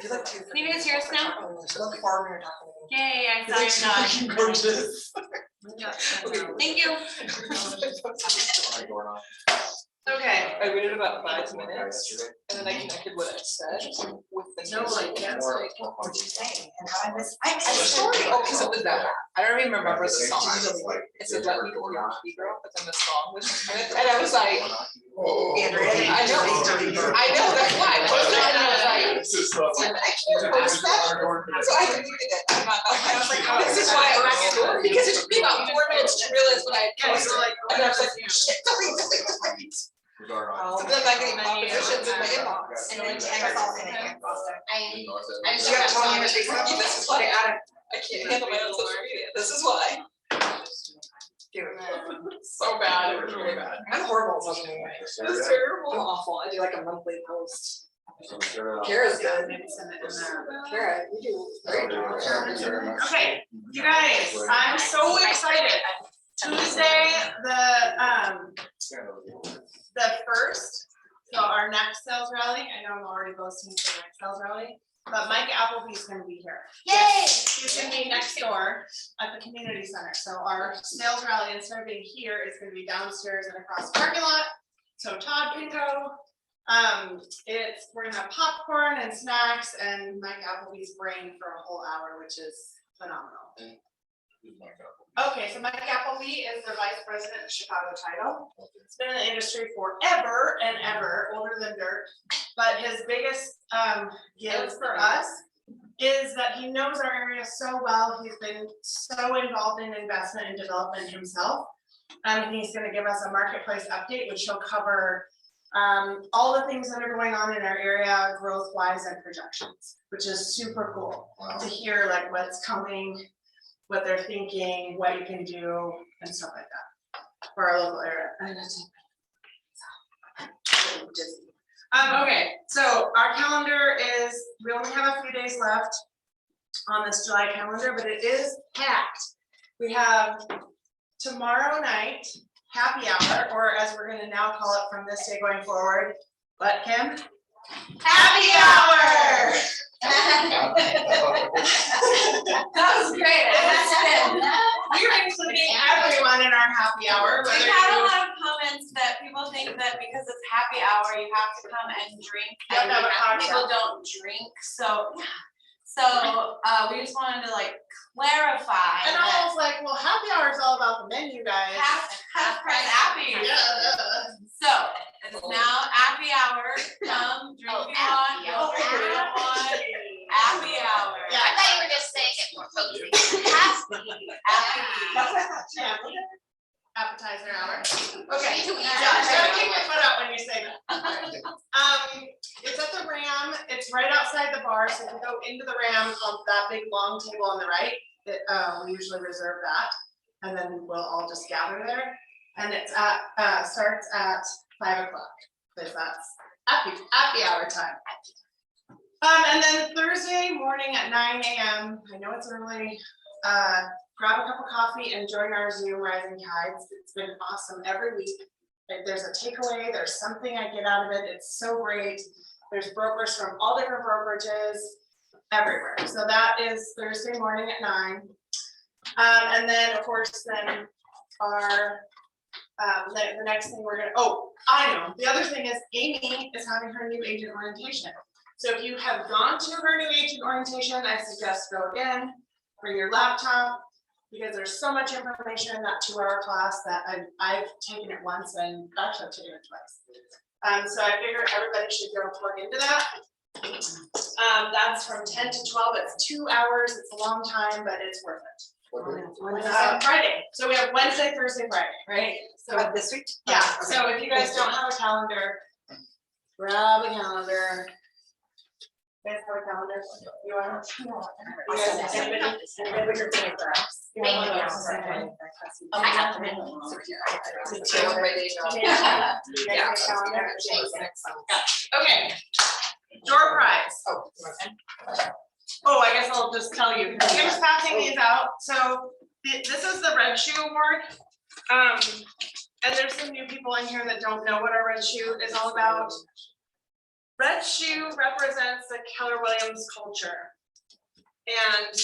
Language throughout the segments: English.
Can you guys hear us now? Look far when you're talking. Yay, I saw your nod. Gorgeous. Thank you. Okay, I waited about 5 minutes and then I connected what I said with the No, notes. like, that's like, What did you say? and how I miss, I I'm sorry. Oh, because it was that. I don't even remember the song. Like, It said "Let Me Be Your Happy Girl," but then the song was, and I was like, Andrea, I know, that's why. I was not, and I was like, This is stuff like. I can't post that. So I deleted it. I'm not, I was like, oh, this is why I'm back in door, because it took me about 4 minutes to realize what I had posted. And then I was like, shit, delete. So then I'm getting notifications in my inbox. And then Tanner's all in it. I just You have got to tell me one. to say something. This is why I can't handle my own social media. This is why. So bad, it was really bad. I'm horrible at social media. It was I'm terrible. awful. I do like a monthly post. Kara. Kara's good. Maybe send it in there. Kara, you do great. Okay, you guys, I'm so excited. Tuesday, the first, so our next sales rally, I know I'm already boasting for the next sales rally, but Mike Appleby's gonna be here. Yay! He's gonna be next door at the community center. So our sales rally, instead of being here, is gonna be downstairs and across the parking lot. So Todd can go. We're gonna have popcorn and snacks and Mike Appleby's brain for a whole hour, which is phenomenal. Okay, so Mike Appleby is the vice president of Chicago Title. He's been in the industry forever and ever, older than dirt. But his biggest gift for us is that he knows our area so well. He's been so involved in investment and development himself. And he's gonna give us a marketplace update, which he'll cover all the things that are going on in our area, growth-wise and projections, which is super cool to hear like what's coming, what they're thinking, what you can do, and stuff like that for our local area. Okay, so our calendar is, we only have a few days left on this July calendar, but it is packed. We have tomorrow night, happy hour, or as we're gonna now call it from this day going forward, what, Kim? Happy hour! That was great. We're including everyone in our happy hour. We've whether had a you- lot of comments that people think that because it's happy hour, you have to come and drink. You have And to have a cocktail. people don't drink, so we just wanted to like clarify And I that was like, well, happy hour is all about the menu, guys. half price happy. Yeah. So it's now happy hour, come drink if you want, go drink if you don't want, happy hour. Yeah. I thought you were just saying it more folksy. Happy. Yeah. Appetizer hour. Okay. You do eat Yeah, that. don't kick your foot out when you say that. It's at the Ram, it's right outside the bar, so if you go into the Ram, on that big long table on the right, we usually reserve that. And then we'll all just gather there, and it's starts at 5 o'clock, because that's happy hour time. And then Thursday morning at 9 a.m., I know it's early, grab a cup of coffee and join our Zoom Rising Tides. It's been awesome every week. If there's a takeaway, there's something I get out of it. It's so great. There's brokers from all different brokerages everywhere. So that is Thursday morning at 9. And then of course, then our, the next thing we're gonna, I know, the other thing is Amy is having her new agent orientation. So if you have gone to her new agent orientation, I suggest go again, bring your laptop, because there's so much information in that 2-hour class that I've taken it once and actually I've taken it twice. So I figured everybody should go plug into that. That's from 10 to 12, it's 2 hours, it's a long time, but it's worth it. Friday, so we have Wednesday, Thursday, Friday, right? So This week? yeah, so if you guys don't have a calendar, grab a calendar. You guys have a calendar? You want? You guys, anybody with your finger graphs? You want one of those? I have them in. Okay. Door prize. Oh, I guess I'll just tell you. Kim's passing these out. So this is the Red Shoe Award. And there's some new people in here that don't know what our Red Shoe is all about. Red shoe represents the Keller Williams culture. And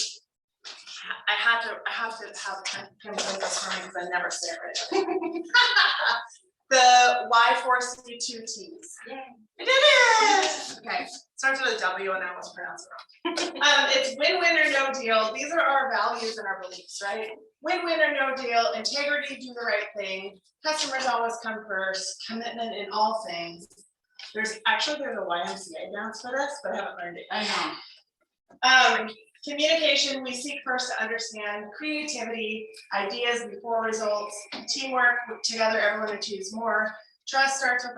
I have to have him say this for me because I never say it right. The Y4C2Ts. I did it! Okay, starts with a W and I almost pronounced it wrong. It's win-win or no deal. These are our values and our beliefs, right? Win-win or no deal, integrity, do the right thing, customers always come first, commitment in all things. There's a YMCA dance for this, but I haven't learned it. I know. Communication, we seek first to understand, creativity, ideas before results, teamwork, together everyone achieves more. Trust starts with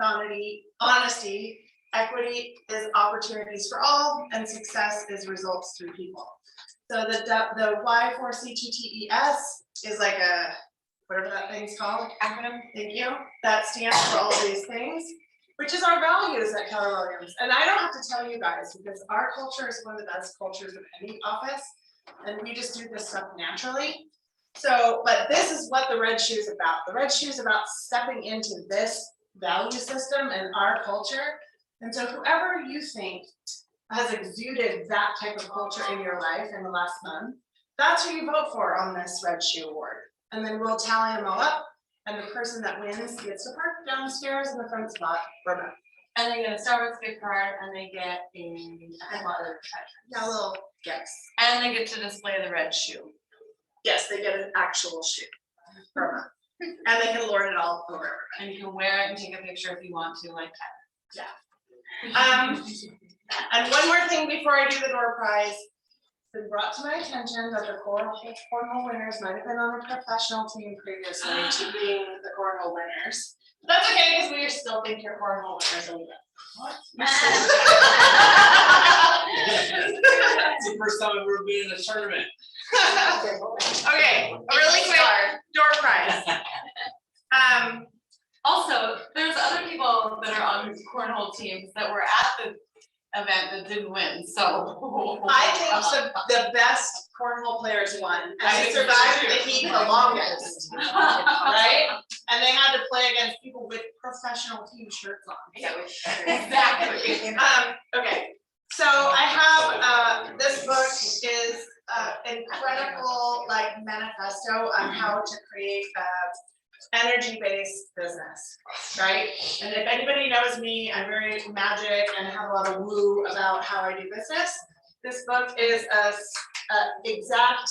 honesty, equity is opportunities for all, and success is results through people. So the Y4C2TES is like a, whatever that thing's called, acronym, thank you. That stands for all of these things, which is our values at Keller Williams. And I don't have to tell you guys, because our culture is one of the best cultures of any office, and we just do this stuff naturally. So, but this is what the red shoe is about. The red shoe is about stepping into this value system and our culture. And so whoever you think has exuded that type of culture in your life in the last month, that's who you vote for on this red shoe award. And then we'll tally them all up. And the person that wins gets to park downstairs in the front spot. And they get a Starbucks gift card and they get a little gifts. And they get to display the red shoe. Yes, they get an actual shoe. And they can lord it all over. And you can wear it and take a picture if you want to, like that. And one more thing before I do the door prize. It's been brought to my attention that the cornhole winners might have been on a professional team previously to being the cornhole winners. But that's okay, because we still think you're cornhole winners. And we go, what? It's the first time I've ever been in a tournament. Okay, a really quick door prize. Also, there's other people that are on cornhole teams that were at the event that didn't win, so. I think the best cornhole players won, and they survived the heat the longest, right? And they had to play against people with professional team shirts on. Exactly. Okay, so I have, this book is incredible, like, manifesto on how to create energy-based business, right? And if anybody knows me, I'm very magic and have a lot of woo about how I do business. This book is exact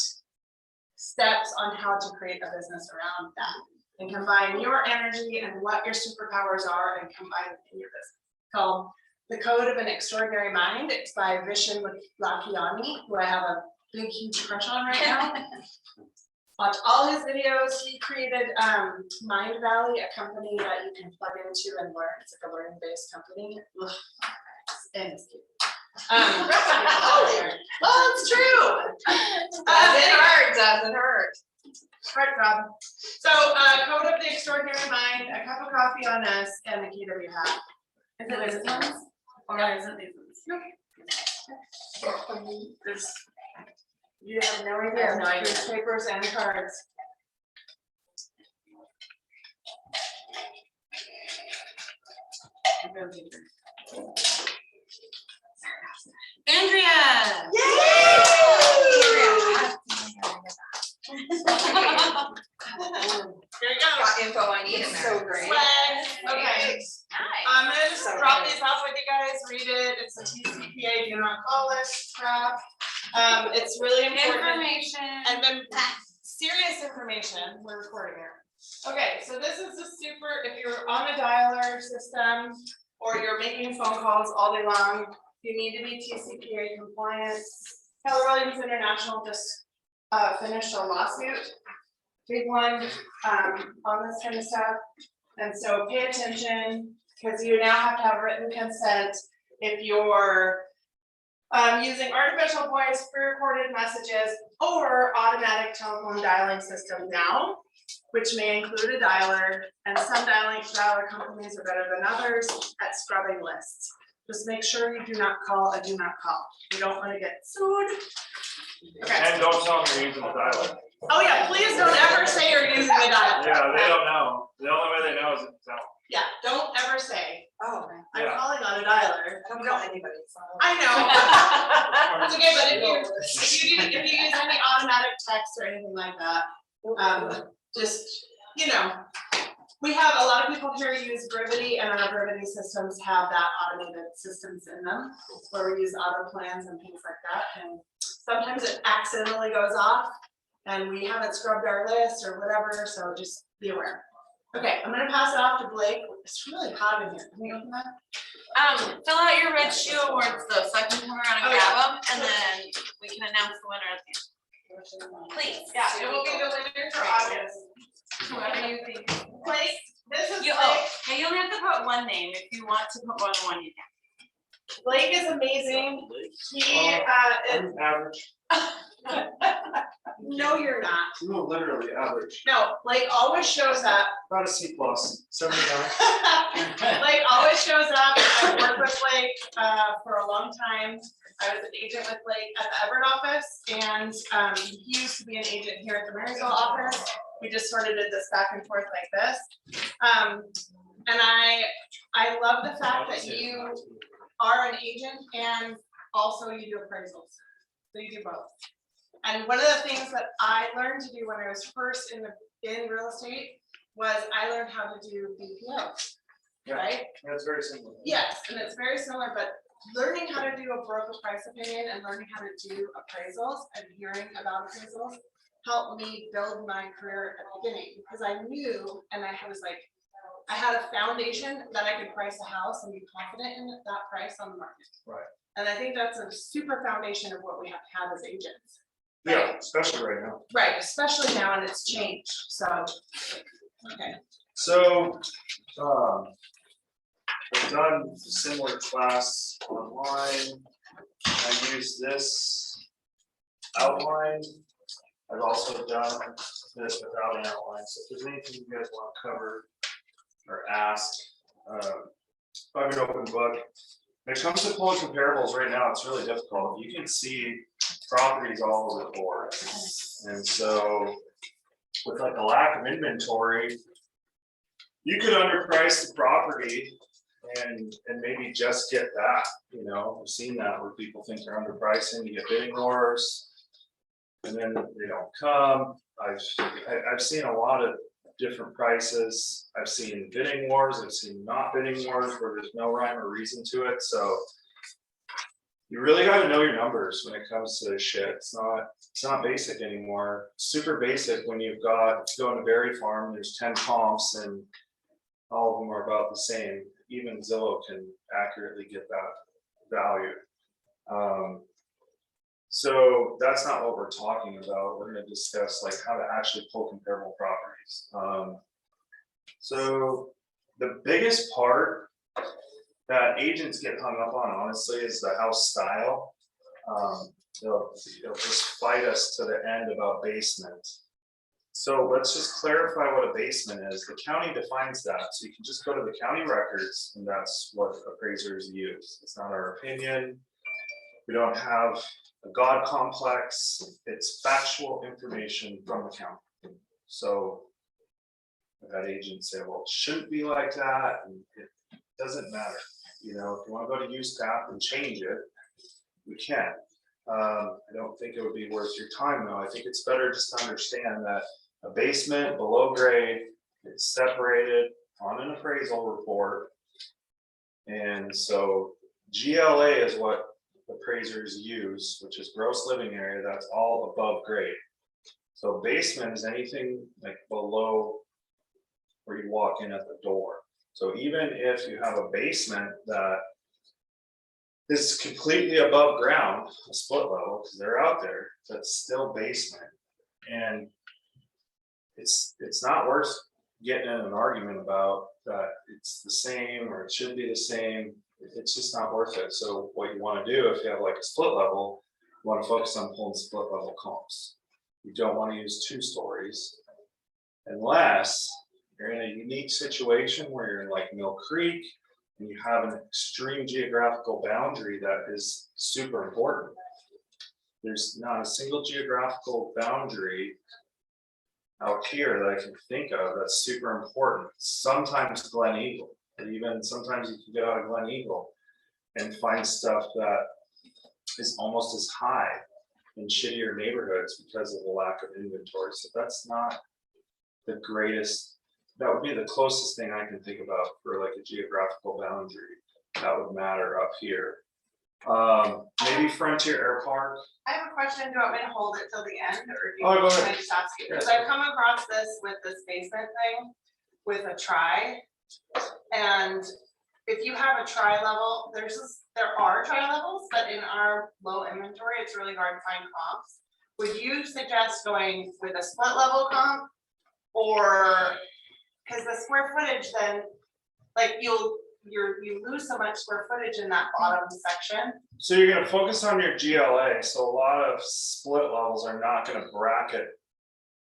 steps on how to create a business around that and combine your energy and what your superpowers are and combine it in your business. It's called The Code of an Extraordinary Mind. It's by Vishen Lakhiani, who I have a big, huge crush on right now. Watch all his videos. He created Mind Valley, a company that you can plug into and learn. It's like a learning-based company. Ugh. And it's cute. Well, it's true. Doesn't hurt. Heart throb. So, Code of the Extraordinary Mind, a cup of coffee on us, and a KW hat. Is it this ones? Or is it these ones? There's, you have no idea. I have no idea. There's papers and cards. Andrea! Yay! Here you go. Got info I need in there. So great. Swag. Okay. Nice. I'm gonna just So drop good. these off with you guys, read it. It's a TCPA, do not call us crap. It's really important. Information. And then serious information, we're recording here. Okay, so this is a super, if you're on a dialer system or you're making phone calls all day long, you need to be TCPA compliant. Keller Williams International just finished a lawsuit, big one, on this kind of stuff. And so pay attention, because you now have to have written consent if you're using artificial voice, pre-recorded messages, or automatic telephone dialing system now, which may include a dialer, and some dialer companies are better than others at scrubbing lists. Just make sure you do not call a do not call. You don't want to get sued. Okay. And don't tell them you're using the dialer. Oh yeah, please don't ever say you're using the dialer. Yeah, they don't know. The only way they know is if you tell them. Yeah, don't ever say. Oh, I'm calling on a dialer. I don't call anybody, so. I know. It's okay, but if you use any automatic text or anything like that, just, you know, we have a lot of people here use Brevity, and our Brevity systems have that automated systems in them where we use auto plans and things like that. And sometimes it accidentally goes off and we haven't scrubbed our list or whatever, so just be aware. Okay, I'm gonna pass it off to Blake. It's really hot in here. Can we open that? Fill out your red shoe awards though, so I can come around and Oh, grab them, and then we can announce the winner at the end. Please. Yeah, it will be the winner for August. Whoever you think. Blake, this is You, Blake. hey, you only have to put one name. If you want to put more than one, you can. Blake is amazing. He is, I'm average. no, you're not. No, literally average. No, Blake always shows up. About a C plus, 79. Blake always shows up. I've worked with Blake for a long time. I was an agent with Blake at the Everett office, and he used to be an agent here at the Marysville office. We just sort of did this back and forth like this. And I love the fact that you are an agent and also you do appraisals. So you do both. And one of the things that I learned to do when I was first in real estate was I learned how to do BPO, Yeah. right? That's very similar. Yes, and it's very similar, but learning how to do a broker price opinion and learning how to do appraisals and hearing about appraisals helped me build my career at the beginning, because I knew, and I was like, I had a foundation that I could price a house and be confident in that price on the market. Right. And I think that's a super foundation of what we have to have as agents. Yeah, especially right now. Right, especially now, and it's changed, so, okay. So, I've done a similar class online. I use this outline. I've also done this without an outline. So if there's anything you guys want to cover or ask, I have an open book. When it comes to pulling comparables right now, it's really difficult. You can see properties all over the board. And so with like a lack of inventory, you could underprice the property and maybe just get that, you know, I've seen that where people think they're underpricing, you get bidding wars, and then they don't come. I've seen a lot of different prices. I've seen bidding wars, I've seen not bidding wars where there's no rhyme or reason to it. So you really got to know your numbers when it comes to this shit. It's not basic anymore. Super basic when you've got, if you go on a berry farm, there's 10 comps and all of them are about the same. Even Zillow can accurately get that value. So that's not what we're talking about. We're going to discuss like how to actually pull comparable properties. So the biggest part that agents get hung up on, honestly, is the house style. They'll just fight us to the end about basement. So let's just clarify what a basement is. The county defines that. So you can just go to the county records and that's what appraisers use. It's not our opinion. We don't have a God complex. It's factual information from the county. So I've had agents say, well, it shouldn't be like that. And it doesn't matter. You know, if you want to go to use tap and change it, we can. I don't think it would be worth your time though. I think it's better just to understand that a basement below grade, it's separated on an appraisal report. And so GLA is what appraisers use, which is gross living area, that's all above grade. So basement is anything like below where you walk in at the door. So even if you have a basement that is completely above ground, a split level, because they're out there, that's still basement. And it's not worth getting in an argument about that it's the same or it should be the same. It's just not worth it. So what you want to do if you have like a split level, you want to focus on pulling split level comps. You don't want to use 2 stories unless you're in a unique situation where you're in like Mill Creek and you have an extreme geographical boundary that is super important. There's not a single geographical boundary out here that I can think of that's super important. Sometimes Glen Eagle, Or even sometimes you can get out of Glen Eagle and find stuff that is almost as high in shittier neighborhoods because of the lack of inventory. So that's not the greatest, that would be the closest thing I can think about for like a geographical boundary that would matter up here. Maybe Frontier Air Park. I have a question, do you want me to hold it till the end, or do you Oh, go want ahead. me to just ask you? Because I've come across this with this basement thing, with a tri. And if you have a tri level, there are tri levels, but in our low inventory, it's really hard to find comps. Would you suggest going with a split level comp? Or, because the square footage then, like you lose so much square footage in that bottom section. So you're gonna focus on your GLA, so a lot of split levels are not gonna bracket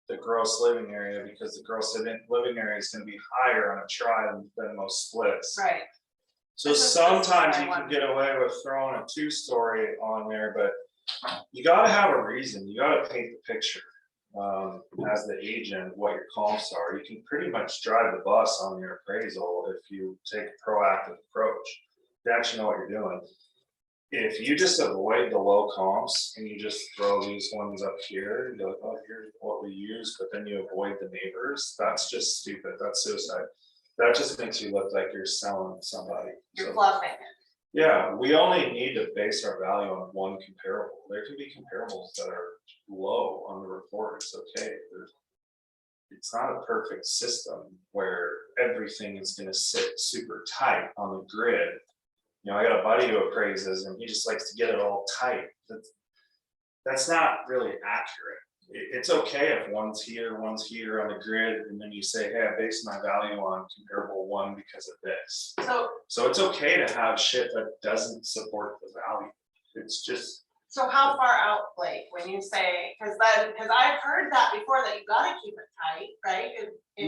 the gross living area, because the gross living area is gonna be higher on a tri than most splits. Right. So This is sometimes what I you can wanted. get away with throwing a 2-story on there, but you gotta have a reason, you gotta paint the picture. As the agent, what your comps are, you can pretty much drive the bus on your appraisal if you take a proactive approach. You actually know what you're doing. If you just avoid the low comps and you just throw these ones up here and go, oh, here's what we use, but then you avoid the neighbors, that's just stupid, that's suicide. That just makes you look like you're selling somebody. You're So, bluffing. yeah, we only need to base our value on one comparable. There can be comparables that are low on the report, it's okay. It's not a perfect system where everything is gonna sit super tight on the grid. You know, I got a buddy who appraises and he just likes to get it all tight. That's not really accurate. It's okay if one's here on the grid, and then you say, hey, I based my value on comparable one because of this. So it's okay to have shit that doesn't support the value. It's just. So how far out, Blake, when you say, because I've heard that before, that you gotta keep it tight, right?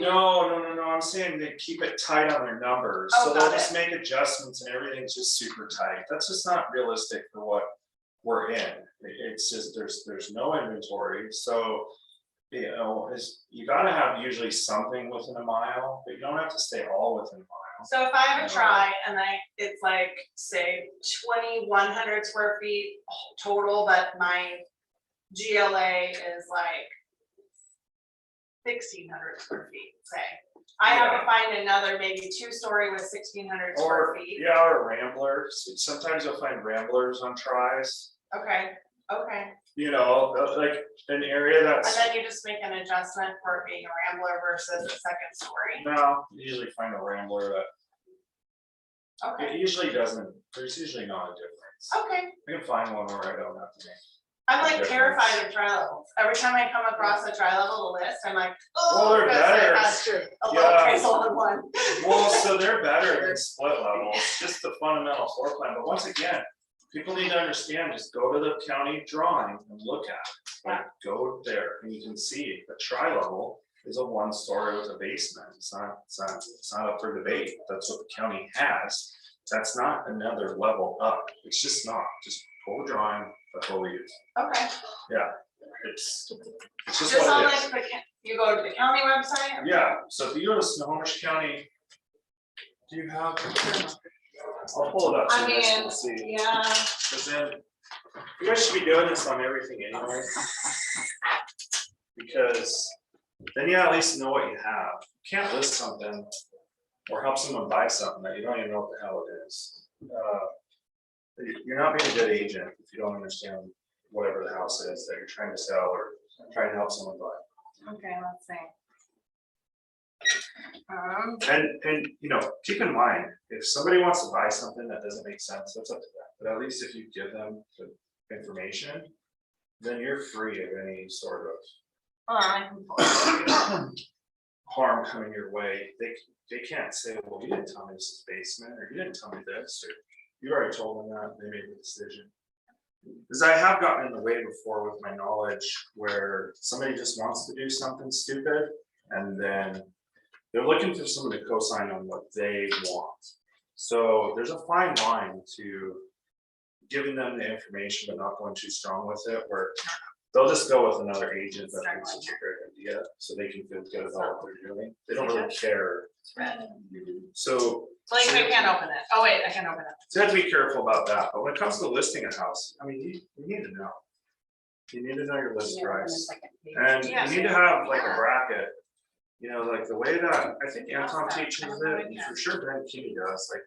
No, I'm saying they keep it tight on their numbers, Oh, so they'll got just make adjustments and everything's just super tight. That's just not realistic for what we're in. It's just, there's no inventory, so, you know, you gotta have usually something within a mile, but you don't have to stay all within a mile. So if I have a try and it's like, say, 2,100 square feet total, but my GLA is like 1,600 square feet, say. I have to find another maybe 2-story with 1,600 square Or, feet. yeah, or ramblers, sometimes you'll find ramblers on tries. Okay. You know, like an area And that's, then you just make an adjustment for it being a rambler versus a second story. no, you usually find a rambler that, Okay, it usually doesn't, there's usually not a difference. okay. I can find one where I don't have to make. I'm like Difference. terrified of tri-levels. Every time I come across a tri-level list, I'm like, Well, oh, they're because better. it has a low Yeah. appraisal on one. Well, so they're better than split levels, just the fundamental floor plan, but once again, people need to understand, just go to the county drawing and look at it. Like, go there and you can see the tri-level is a 1-story with a basement. It's not up for debate. That's what the county has. That's not another level up. It's just not, just pull the drawing, that's what we use. Okay, Yeah, it's just just on what it is. like you go to the county website? Yeah, so if you go to Snohomish County, do you have? I'll pull it up so I you guys mean, can see. yeah, Cause then, you guys should be doing this on everything anyway. Because then you at least know what you have. You can't list something or help someone buy something that you don't even know what the hell it is. You're not being a good agent if you don't understand whatever the house is that you're trying to sell or trying to help someone buy. okay, let's see. And you know, keep in mind, if somebody wants to buy something that doesn't make sense, that's up to them. But at least if you give them the information, then you're free of any sort of Hold on, I can pull it up. harm coming your way. They can't say, well, you didn't tell me this is basement, or you didn't tell me this, or you already told them that, they made the decision. Because I have gotten in the way before with my knowledge where somebody just wants to do something stupid and then they're looking for someone to co-sign on what they want. So there's a fine line to giving them the information but not going too strong with it, where they'll just go with another agent that thinks it's a great idea so they can feel good about what they're doing. They don't really care. So Like, I can't open it. Oh, wait, I can open it. So you have to be careful about that, but when it comes to listing a house, I mean, you need to know. You need to know your list price, and Yeah. you need to have like a bracket. You know, like the way that, I think Anton teaches it, and for sure Ben Key does, like,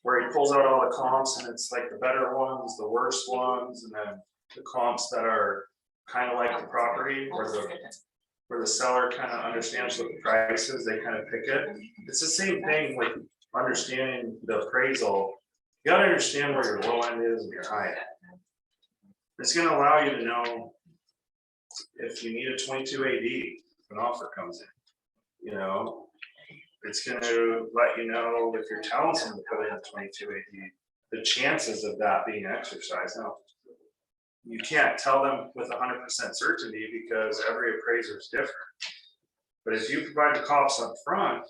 where he pulls out all the comps, and it's like the better ones, the worst ones, and then the comps that are kind of like the property, where the seller kind of understands what the price is, they kind of pick it. It's the same thing with understanding the appraisal. You gotta understand where your low end is and your high end. It's gonna allow you to know if you need a 22 AD, if an offer comes in, you know. It's gonna let you know if you're telling someone to put in a 22 AD, the chances of that being exercised. Now, you can't tell them with 100% certainty because every appraiser is different. But if you provide the comps up front,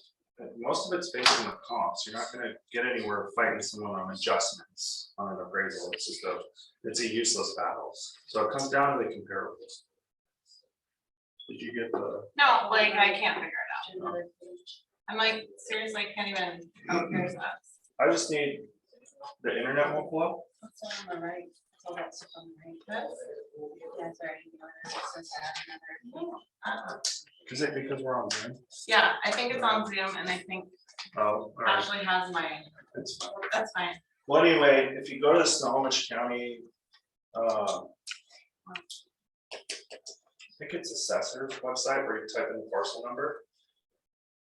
most of it's based on the comps. You're not gonna get anywhere fighting someone on adjustments on an appraisal. It's just it's a useless battle. So it comes down to the comparables. Did you get the? No, like, I can't figure it out. I'm like, seriously, I can't even, oh, here's that. I just need the internet will pull up. What's on the right? All that stuff on the right. Yeah, sorry. Is it because we're on Zoom? Yeah, I think it's on Zoom, and I think Oh, all right. Ashley has my, It's fine. that's fine. Well, anyway, if you go to the Snohomish County, I think it's assessor's website where you type in the parcel number.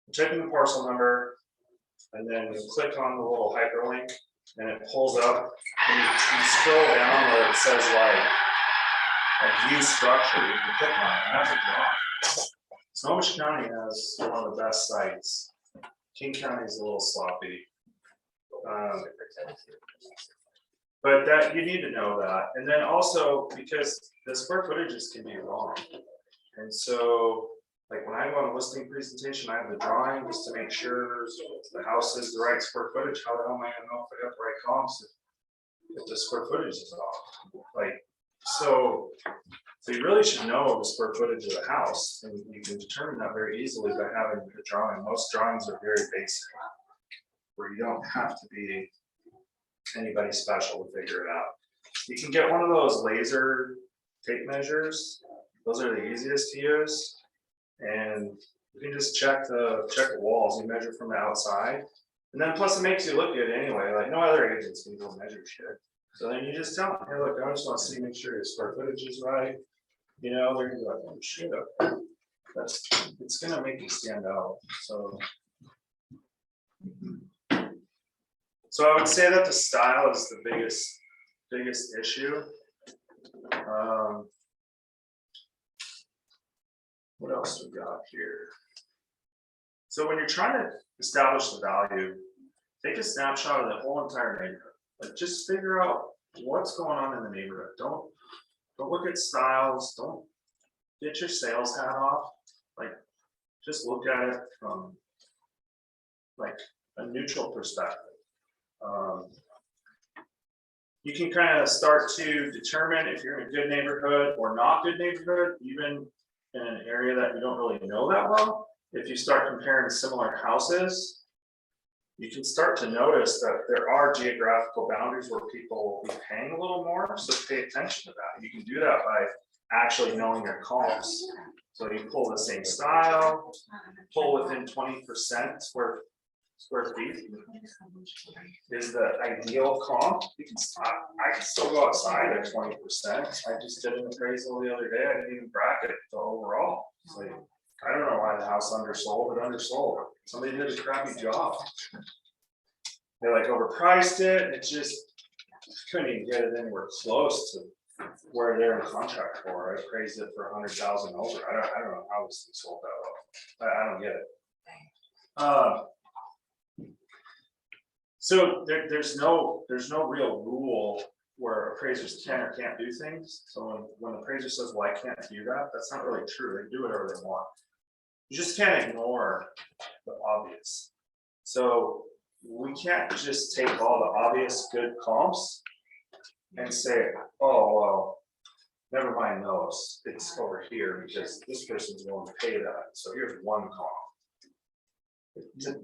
You type in the parcel number, and then you click on the little hyperlink, and it pulls up, and you scroll down where it says like view structure, you can click on it, and that's a draw. Snohomish County has one of the best sites. King County is a little sloppy. But that, you need to know that, and then also, because the square footages can be wrong. And so, like when I go on a listing presentation, I have the drawing just to make sure the house is the right square footage. How the hell am I gonna know if I got the right comps if the square footage is off? Like, so you really should know the square footage of the house, and you can determine that very easily by having the drawing. Most drawings are very basic, where you don't have to be anybody special to figure it out. You can get one of those laser tape measures. Those are the easiest to use. And you can just check the walls. You measure from the outside. And then plus it makes you look good anyway. Like no other agents can go measure shit. So then you just tell them, hey, look, I just want to see, make sure your square footage is right. You know, they're gonna be like, oh shit, it's gonna make you stand out. So I would say that the style is the biggest issue. What else we got here? So when you're trying to establish the value, take a snapshot of the whole entire neighborhood. Like just figure out what's going on in the neighborhood. Don't look at styles. Don't get your sales hat off. Like just look at it from like a neutral perspective. You can kind of start to determine if you're in a good neighborhood or not good neighborhood, even in an area that you don't really know that well. If you start comparing similar houses, you can start to notice that there are geographical boundaries where people will be paying a little more, so pay attention to that. You can do that by actually knowing your comps. So you pull the same style, pull within 20% square feet is the ideal comp. You can, I can still go outside at 20%. I just did an appraisal the other day. I didn't even bracket the overall. It's like, I don't know why the house undersold. It undersold. Somebody did a crappy job. They like overpriced it. It just couldn't even get it anywhere close to where they're in contract for. I appraised it for 100,000 over. I don't know how this thing sold that well. I don't get it. So there's no real rule where appraisers can or can't do things. So when the appraiser says, well, I can't do that, that's not really true. They do whatever they want. You just can't ignore the obvious. So we can't just take all the obvious good comps and say, oh, well, never mind those. It's over here because this person's willing to pay that. So here's one comp.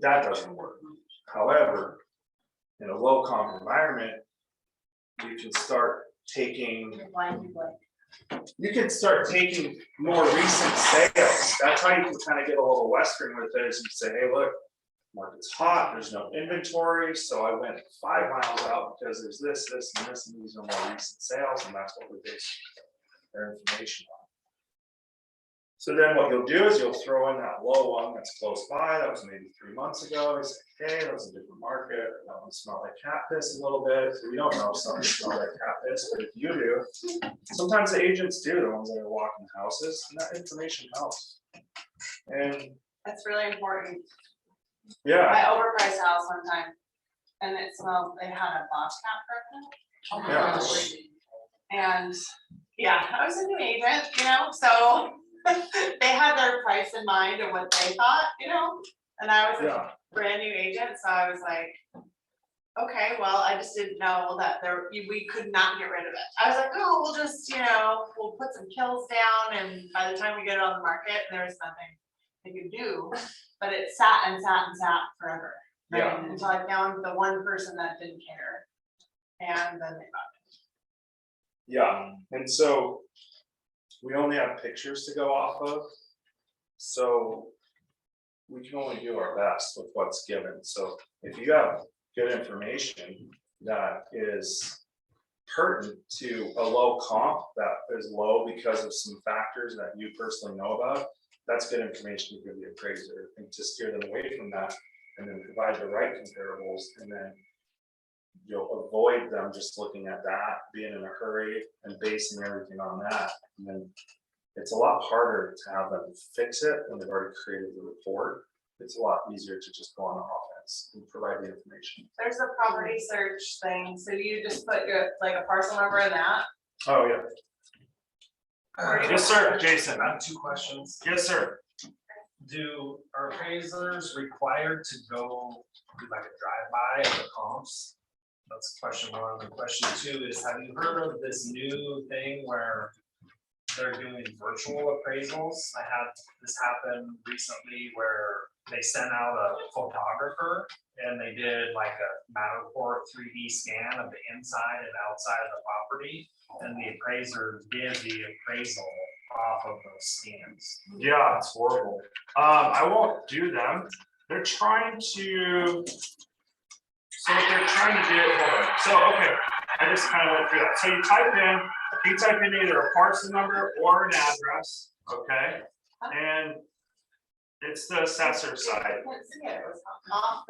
That doesn't work. However, in a low comp environment, you can start taking more recent sales. That's how you can kind of get a little Western with it, is you say, hey, look, market's hot, there's no inventory, so I went 5 miles out because there's this, and this, and these are more recent sales, and that's what we base their information on. So then what you'll do is you'll throw in that low one that's close by, that was maybe 3 months ago. You say, hey, that was a different market, that one smelled like cat piss a little bit. So we don't know if something smells like cat piss, but if you do, sometimes the agents do, the ones that are walking houses, and that information helps. And That's really important. yeah, I overpriced a house one time and it smelled, they had a bobcat pregnant. Oh my Yeah. gosh. And yeah, I was a new agent, you know, so they had their price in mind of what they thought, you know, and I was yeah, a brand new agent, so I was like, okay, well, I just didn't know that we could not get rid of it. I was like, oh, we'll just, you know, we'll put some kills down, and by the time we get it on the market, there was nothing they could do, but it sat and sat and sat forever. Right? Yeah. Until I found the one person that didn't care, and then they bought it. yeah. And so we only have pictures to go off of, so we can only do our best with what's given. So if you have good information that is pertinent to a low comp that is low because of some factors that you personally know about, that's good information to give the appraiser, and to steer them away from that, and then provide the right comparables, and then you'll avoid them just looking at that, being in a hurry and basing everything on that. And then it's a lot harder to have them fix it when they've already created the report. It's a lot easier to just go on offense and provide the information. There's a property search thing, so you just put your, like, a parcel number in that. Oh, yeah. Yes, sir, Jason. I have 2 questions. Yes, sir. Are appraisers required to go do like a drive-by of the comps? That's question 1. And question 2 is, have you heard of this new thing where they're doing virtual appraisals? I had this happen recently where they sent out a photographer and they did like a Matterport 3D scan of the inside and outside of the property, and the appraiser did the appraisal off of those scans. Yeah, it's horrible. I won't do them. They're trying to. So what they're trying to do, hold on. So, okay, I just kind of went through that. So you type in either a parcel number or an address, okay? And it's the assessor side.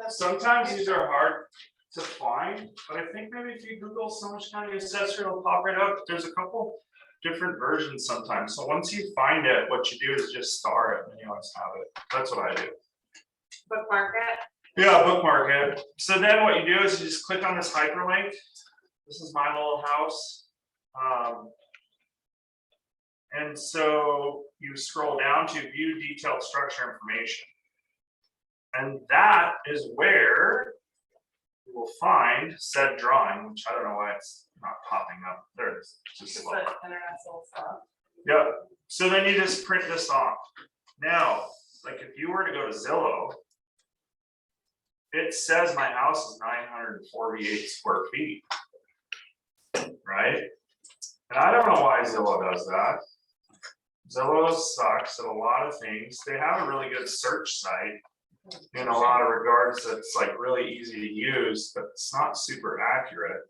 Sometimes these are hard to find, but I think maybe if you Google Sumner County Assessor, it'll pop right up. There's a couple different versions sometimes. So once you find it, what you do is just star it and you always have it. That's what I do. Bookmark it. Yeah, bookmark it. So then what you do is you just click on this hyperlink. This is my little house. And so you scroll down to view detailed structure information. And that is where you will find said drawing, which I don't know why it's not popping up. There it is. Just Just slow. the internet's a little slow. Yep. So then you just print this off. Now, like if you were to go to Zillow, it says my house is 948 square feet, right? And I don't know why Zillow does that. Zillow sucks at a lot of things. They have a really good search site in a lot of regards that's like really easy to use, but it's not super accurate.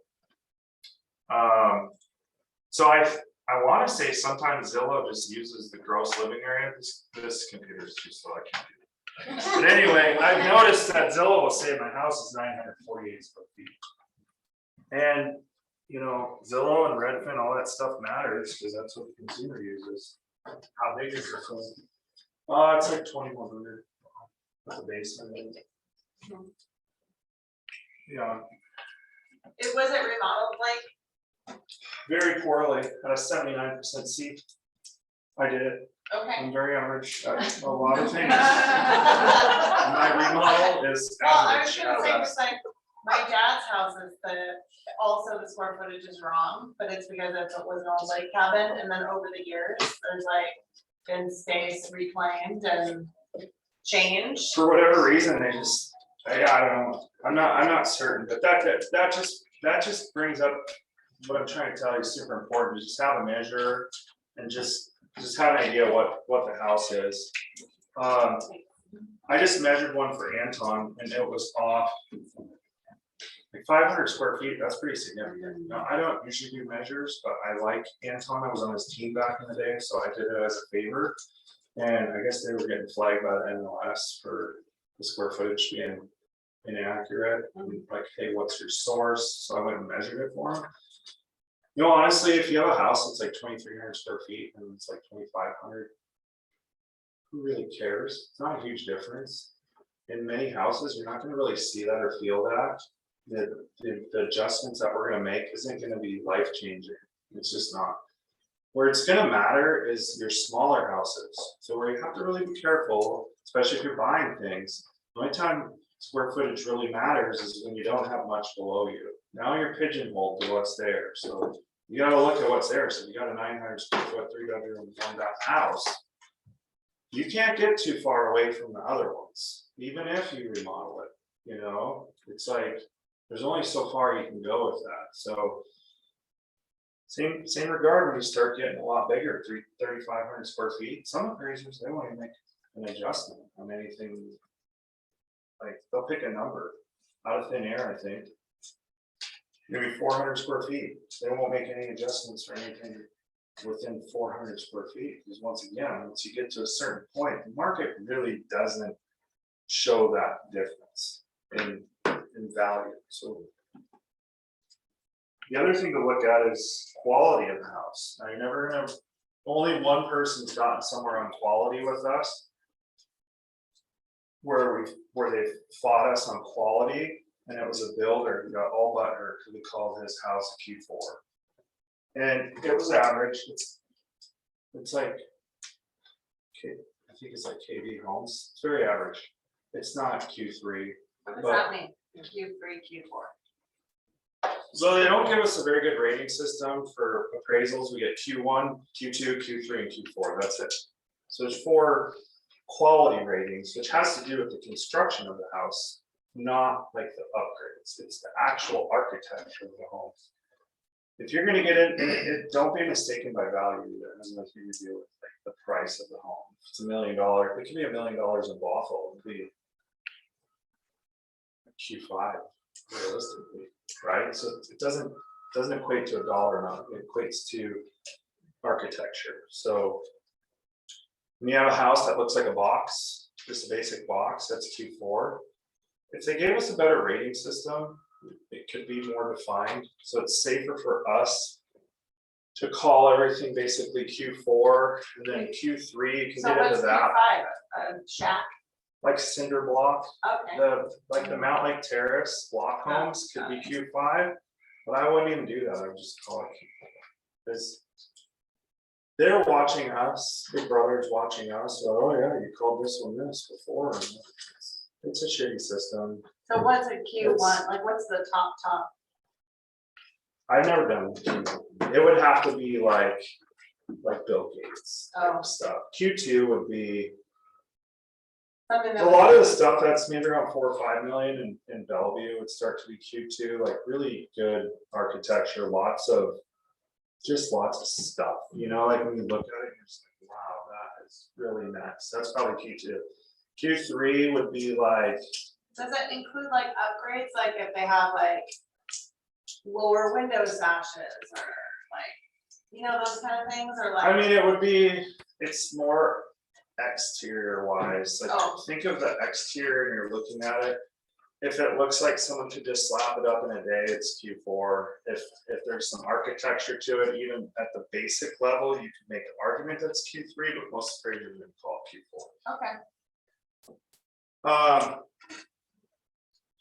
So I want to say sometimes Zillow just uses the gross living area. This computer is too slow, I can't do it. But anyway, I've noticed that Zillow will say my house is 948 square feet. And, you know, Zillow and Redfin, all that stuff matters because that's what the consumer uses. How big is your home? It's like 2,100. That's a basement. Yeah, Was it remodeled like? very poorly at a 79% C. I did it. Okay. I'm very average at a lot of things. My remodel is Well, I was average. gonna at say, best. just like, my dad's house is also the square footage is wrong, but it's because it was an old lake cabin, and then over the years, there's like been space reclaimed and changed. For whatever reason, they just I don't know, I'm not certain, but that just brings up what I'm trying to tell you is super important, to just have a measure and just have an idea what the house is. I just measured one for Anton and it was off like 500 square feet. That's pretty significant. Now, I don't usually do measures, but I like Anton. I was on his team back in the day, so I did it as a favor. And I guess they were getting flagged by the MLS for the square footage being inaccurate. And like, hey, what's your source? So I went and measured it for him. You know, honestly, if you have a house that's like 2,300 square feet and it's like 2,500, who really cares? It's not a huge difference. In many houses, you're not going to really see that or feel that. The adjustments that we're going to make isn't going to be life changing. It's just not. Where it's going to matter is your smaller houses. So where you have to really be careful, especially if you're buying things. The only time square footage really matters is when you don't have much below you. Now you're pigeonholed to what's there. So you got to look at what's there. So if you got a 900 square foot, 3-bedroom, 1-bath house, you can't get too far away from the other ones, even if you remodel it. You know, it's like there's only so far you can go with that. So same regard when you start getting a lot bigger, 3,500 square feet. Some appraisers, they won't even make an adjustment on anything. Like they'll pick a number out of thin air, I think. Maybe 400 square feet. They won't make any adjustments for anything within 400 square feet. Because once again, once you get to a certain point, the market really doesn't show that difference in value. So the other thing to look at is quality of the house. Now, you're never gonna, only one person's gotten somewhere on quality with us, where they fought us on quality, and it was a builder who got all butthurt because we called his house a Q4, and it was average. It's like, I think it's like KV Homes. It's very average. It's not Q3. What does but- that mean? Q3, Q4? So they don't give us a very good rating system for appraisals. We get Q1, Q2, Q3, and Q4. That's it. So there's 4 quality ratings, which has to do with the construction of the house, not like the upgrades. It's the actual architecture of the home. If you're gonna get in, don't be mistaken by value. That has nothing to do with like the price of the home. If it's $1 million, it could be $1 million in Bothell. It could be Q5 realistically, right? So it doesn't equate to a dollar amount. It equates to architecture. So when you have a house that looks like a box, just a basic box, that's Q4. If they gave us a better rating system, it could be more defined. So it's safer for us to call everything basically Q4, and then Q3, you can So get what's into that, Q5? A shack? like cinder block. Okay. The Mount Lake Terrace block homes could be Q5, but I wouldn't even do that. I would just call it Q4. Because they're watching us, Big Brother's watching us. So, oh yeah, you called this one this before. And it's a shitty system. So what's a Q1? Like what's the top? I've never done Q1. It would have to be like Bill Gates type stuff. Q2 would be Something a that lot of the stuff that's maybe around 4 or 5 million in Bellevue would start to be Q2, like really good architecture, lots of stuff, you know, like when you look at it, you're just like, wow, that is really nice. That's probably Q2. Q3 would be like, Does it include like upgrades, like if they have like lower window sashes or like, you know, those kind of things, or like? I mean, it's more exterior wise, like think of the exterior and you're looking at it. If it looks like someone could just slap it up in a day, it's Q4. If there's some architecture to it, even at the basic level, you can make an argument that's Q3, but most appraisers are going to call it Q4. Okay.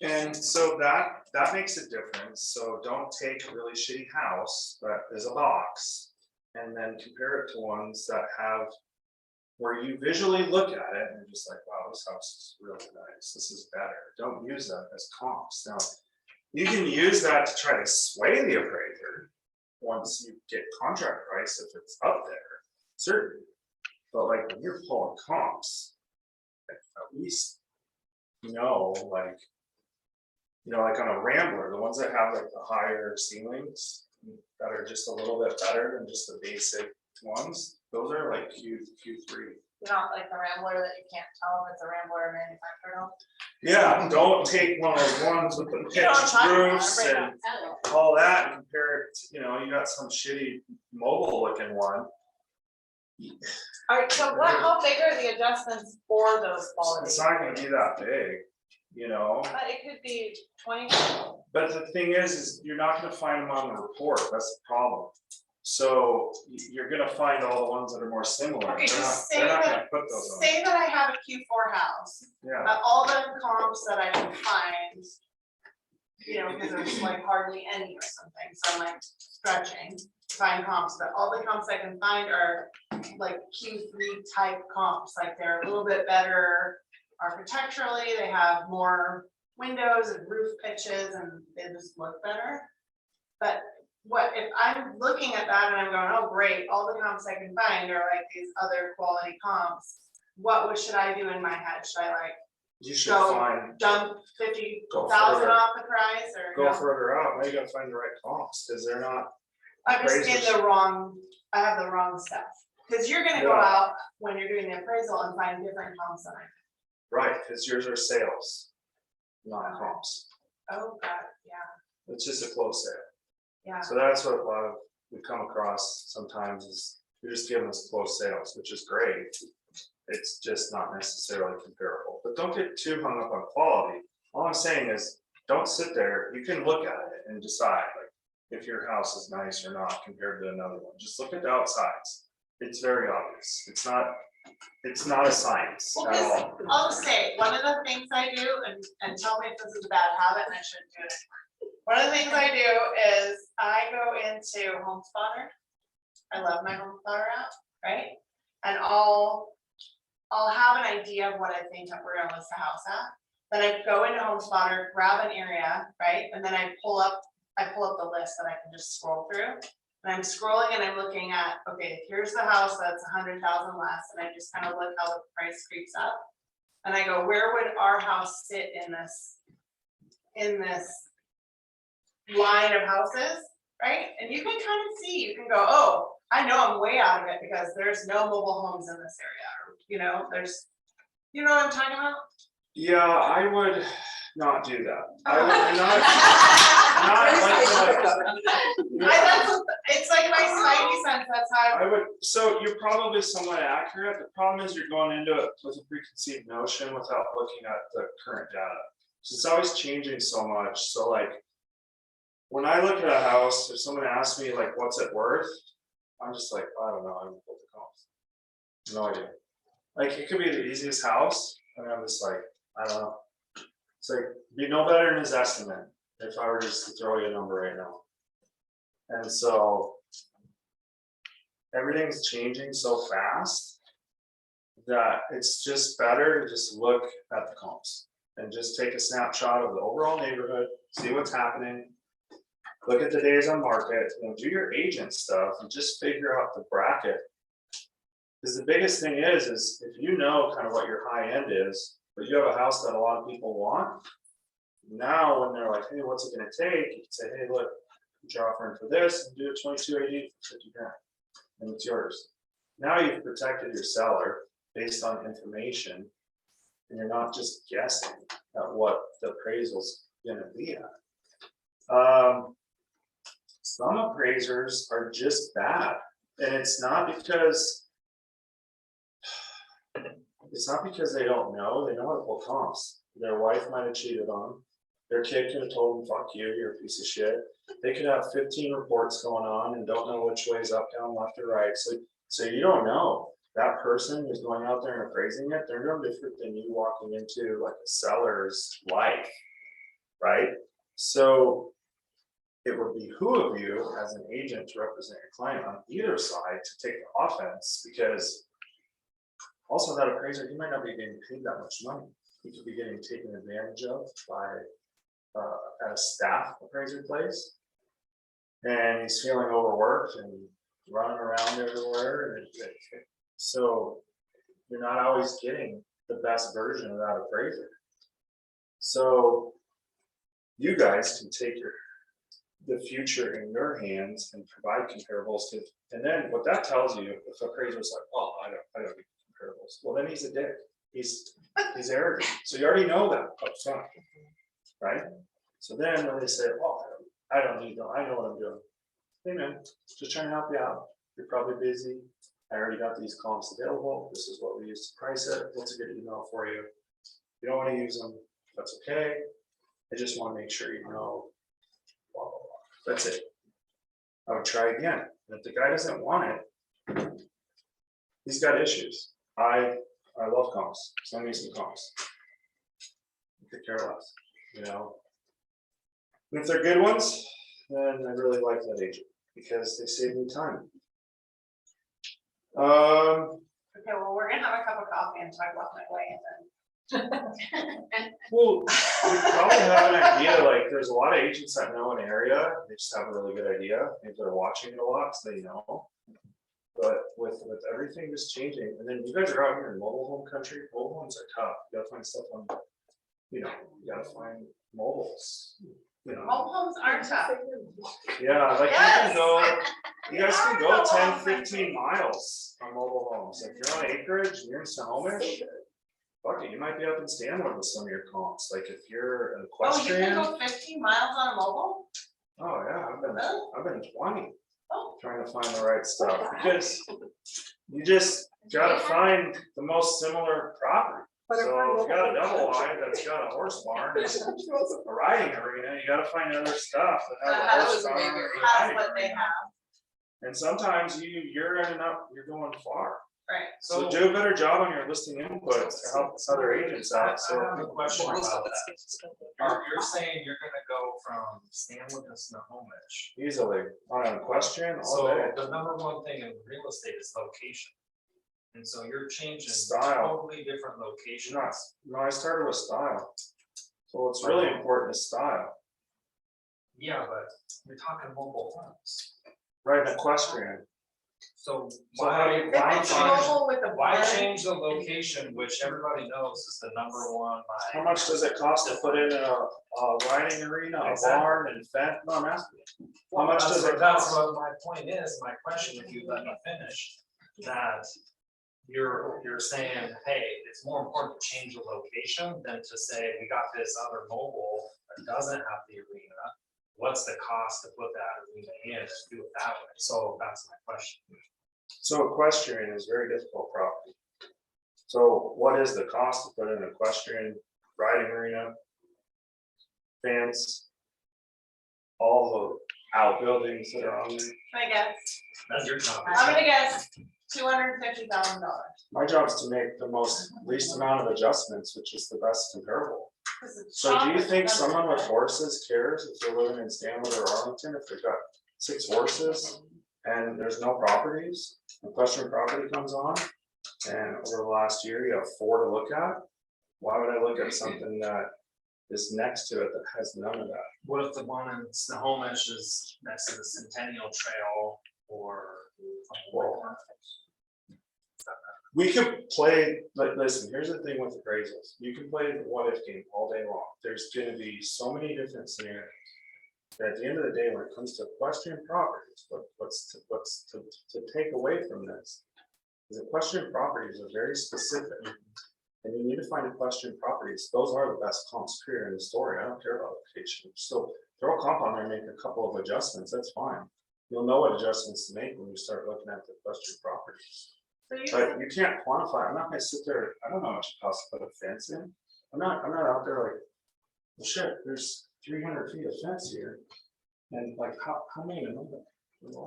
And so that makes a difference. So don't take a really shitty house that is a box and then compare it to ones that have, where you visually look at it and you're just like, wow, this house is really nice. This is better. Don't use that as comps. Now, you can use that to try to sway the appraiser once you get contract price if it's up there, certainly. But like when you're pulling comps, at least know like You know, like on a Rambler, the ones that have like the higher ceilings that are just a little bit better than just the basic ones, those are like Q3. Not like the Rambler that you can't tell if it's a Rambler manufacturer. Yeah, don't take one of those ones with the You know what I'm pitched talking about, roofs right and all that and compare it, to, you know, you got some shitty mobile looking one. Alright, so how big are the adjustments for those qualities? It's not gonna be that big, you know, But it could be 20. but the thing is you're not gonna find them on the report, that's the problem. So you're gonna find all the ones that are more similar. Okay, They're just not- they're not gonna put those on. Say that I have a Q4 house, Yeah, all the comps that I can find, you know, because there's like hardly any or something, so I'm like stretching to find comps, but all the comps I can find are like Q3 type comps, like they're a little bit better architecturally, they have more windows and roof pitches and they just look better. But what if I'm looking at that and I'm going, oh, great, all the comps I can find are like these other quality comps. Should I do in my head? Should I like you should Go. find, dump Go 50,000 further. off the price or? go no? further out, now you gotta find the right comps, cause they're not, I'm just in appraisers. the wrong, I have the wrong stuff. Cause you're gonna go Yeah. out when you're doing the appraisal and find different comps than I. right, cause yours are sales, not comps. Oh, God, yeah, It's just a close sale. yeah. So that's what a lot of, we come across sometimes is, you're just giving us close sales, which is great. It's just not necessarily comparable, but don't get too hung up on quality. All I'm saying is, don't sit there, you can look at it and decide, like, if your house is nice or not compared to another one, just look at the outsides. It's very obvious, it's not a science Well, at 'cause all. I'll say, one of the things I do, and tell me if this is a bad habit and I shouldn't do it anymore. One of the things I do is I go into Home Spotter. I love my Home Spotter app, right? And I'll have an idea of what I think that we're gonna list the house at. Then I go into Home Spotter, grab an area, right? And then I pull up the list that I can just scroll through. And I'm scrolling and I'm looking at, okay, here's the house that's 100,000 less, and I just kind of look how the price creeps up. And I go, where would our house sit in this line of houses, right? And you can kind of see, you can go, oh, I know I'm way out of it because there's no mobile homes in this area, or, you know, you know what I'm talking about? Yeah, I would not do that. I Oh. would It's like my spidey sense, that's how. I would, so you're probably somewhat accurate. The problem is you're going into it with a preconceived notion without looking at the current data. So it's always changing so much. So like, when I look at a house, if someone asks me like, what's it worth? I'm just like, I don't know, I haven't built the comps. No idea. Like, it could be the easiest house, and I'm just like, I don't know. It's like, be no better than his estimate, if I were just to throw you a number right now. And so, everything's changing so fast that it's just better to just look at the comps and just take a snapshot of the overall neighborhood, see what's happening. Look at the days on market, and do your agent stuff and just figure out the bracket. Because the biggest thing is if you know kind of what your high end is, but you have a house that a lot of people want. Now, when they're like, hey, what's it gonna take? You can say, hey, look, you're offering for this, and do a 2280 for 50 grand, and it's yours. Now you've protected your seller based on information, and you're not just guessing at what the appraisal's gonna be at. Some appraisers are just bad, and it's not because they don't know, they know how to pull comps. Their wife might have cheated on them. Their kid could have told them, fuck you, you're a piece of shit. They could have 15 reports going on and don't know which way is up, down, left, or right. So you don't know. That person who's going out there and appraising it, they're no different than you walking into like a seller's life, right? So it would behoove you as an agent to represent your client on either side to take the offense, because also that appraiser, he might not be getting paid that much money. He could be getting taken advantage of by at a staff appraiser place. And he's feeling overworked and running around everywhere. And so you're not always getting the best version of that appraiser. So you guys can take the future in your hands and provide comparables to, and then what that tells you, if appraiser's like, oh, I don't need comparables, well, then he's a dick, he's arrogant, so you already know that up front, right? So then when they say, oh, I don't need them, I know what I'm doing. Hey man, just trying to help you out, you're probably busy, I already got these comps available, this is what we use to price it, what's a good email for you? If you don't wanna use them, that's okay, I just wanna make sure you know, blah, blah, blah. That's it. I would try again, and if the guy doesn't want it, he's got issues. I love comps, send me some comps. Could care less, you know? And if they're good ones, then I really like that agent, because they save me time. Okay, well, we're gonna have a cup of coffee and talk about my way and then. Well, you probably have an idea, like, there's a lot of agents that know an area, they just have a really good idea, maybe they're watching it a lot, so they know. But with everything just changing, and then you guys are out here in mobile home country, mobile homes are tough, you gotta find stuff on, you know, you gotta find mobiles, you know. Mobile homes are tough. Yeah, like Yes. you guys can go 10, 15 miles on mobile homes, if you're on acreage, and you're in Snohomish. Fuck it, you might be up in Stanwood with some of your comps, like if you're an Oh, you can equestrian. go 15 miles on a mobile? Oh, yeah, I've been 20, Oh. trying to find the right stuff, because you just gotta find the most similar property. But if So I'm if you got a looking- double wide that's got a horse barn, and a riding arena, you gotta find other stuff that has a That horse was barn. maybe- or a That's riding what they arena. have, And sometimes you're ending up, you're going far, right? so do a better job on your listing input to help other agents I out, so. have a question about that. You're saying you're gonna go from Stanwood to Snohomish. Easily, on a question, all So day. the number one thing in real estate is location. And so you're changing Style. totally different locations. No, I started with style. So what's really important is style, Yeah, but you're talking mobile homes. right, an equestrian. So So how do why, you why find- change, Mobile with the why barn. change the location, which everybody knows is the number one How by. much does it cost to put in a riding arena, a Exactly. barn and fence? No, I'm asking. Well, much that's does it what- That's cost? what my point is, my question, if you let me finish, that you're saying, hey, it's more important to change the location than to say, we got this other mobile that doesn't have the arena. What's the cost to put that arena in and do it that way? So that's my question. So equestrian is very difficult property. So what is the cost to put in an equestrian riding arena? Fence? All the outbuildings that are on there? Can I guess? That's your I'm conversation. gonna guess $250,000. My job is to make the least amount of adjustments, which is the best comparable. 'Cause it's So do you chocolate, think doesn't someone with it? horses cares if they're living in Stanwood or Arlington, if they've got 6 horses and there's no properties, the Western property comes on, and over the last year, you have 4 to look at? Why would I look at something that is next to it that has none of that? What if the one in Snohomish is next to the Centennial Trail or? We could play, but listen, here's the thing with appraisals, you can play the what if game all day long, there's gonna be so many different scenarios. That at the end of the day, when it comes to equestrian properties, what's to take away from this? Is equestrian properties are very specific. And you need to find equestrian properties, those are the best comps here in the story, I don't care about location, so throw a comp on there and make a couple of adjustments, that's fine. You'll know what adjustments to make when you start looking at the equestrian properties. So you But you can't quantify, I'm not gonna sit there, I don't know how much it costs to put a fence in, I'm not out there like, well, shit, there's 300 feet of fence here. And like, how many of them?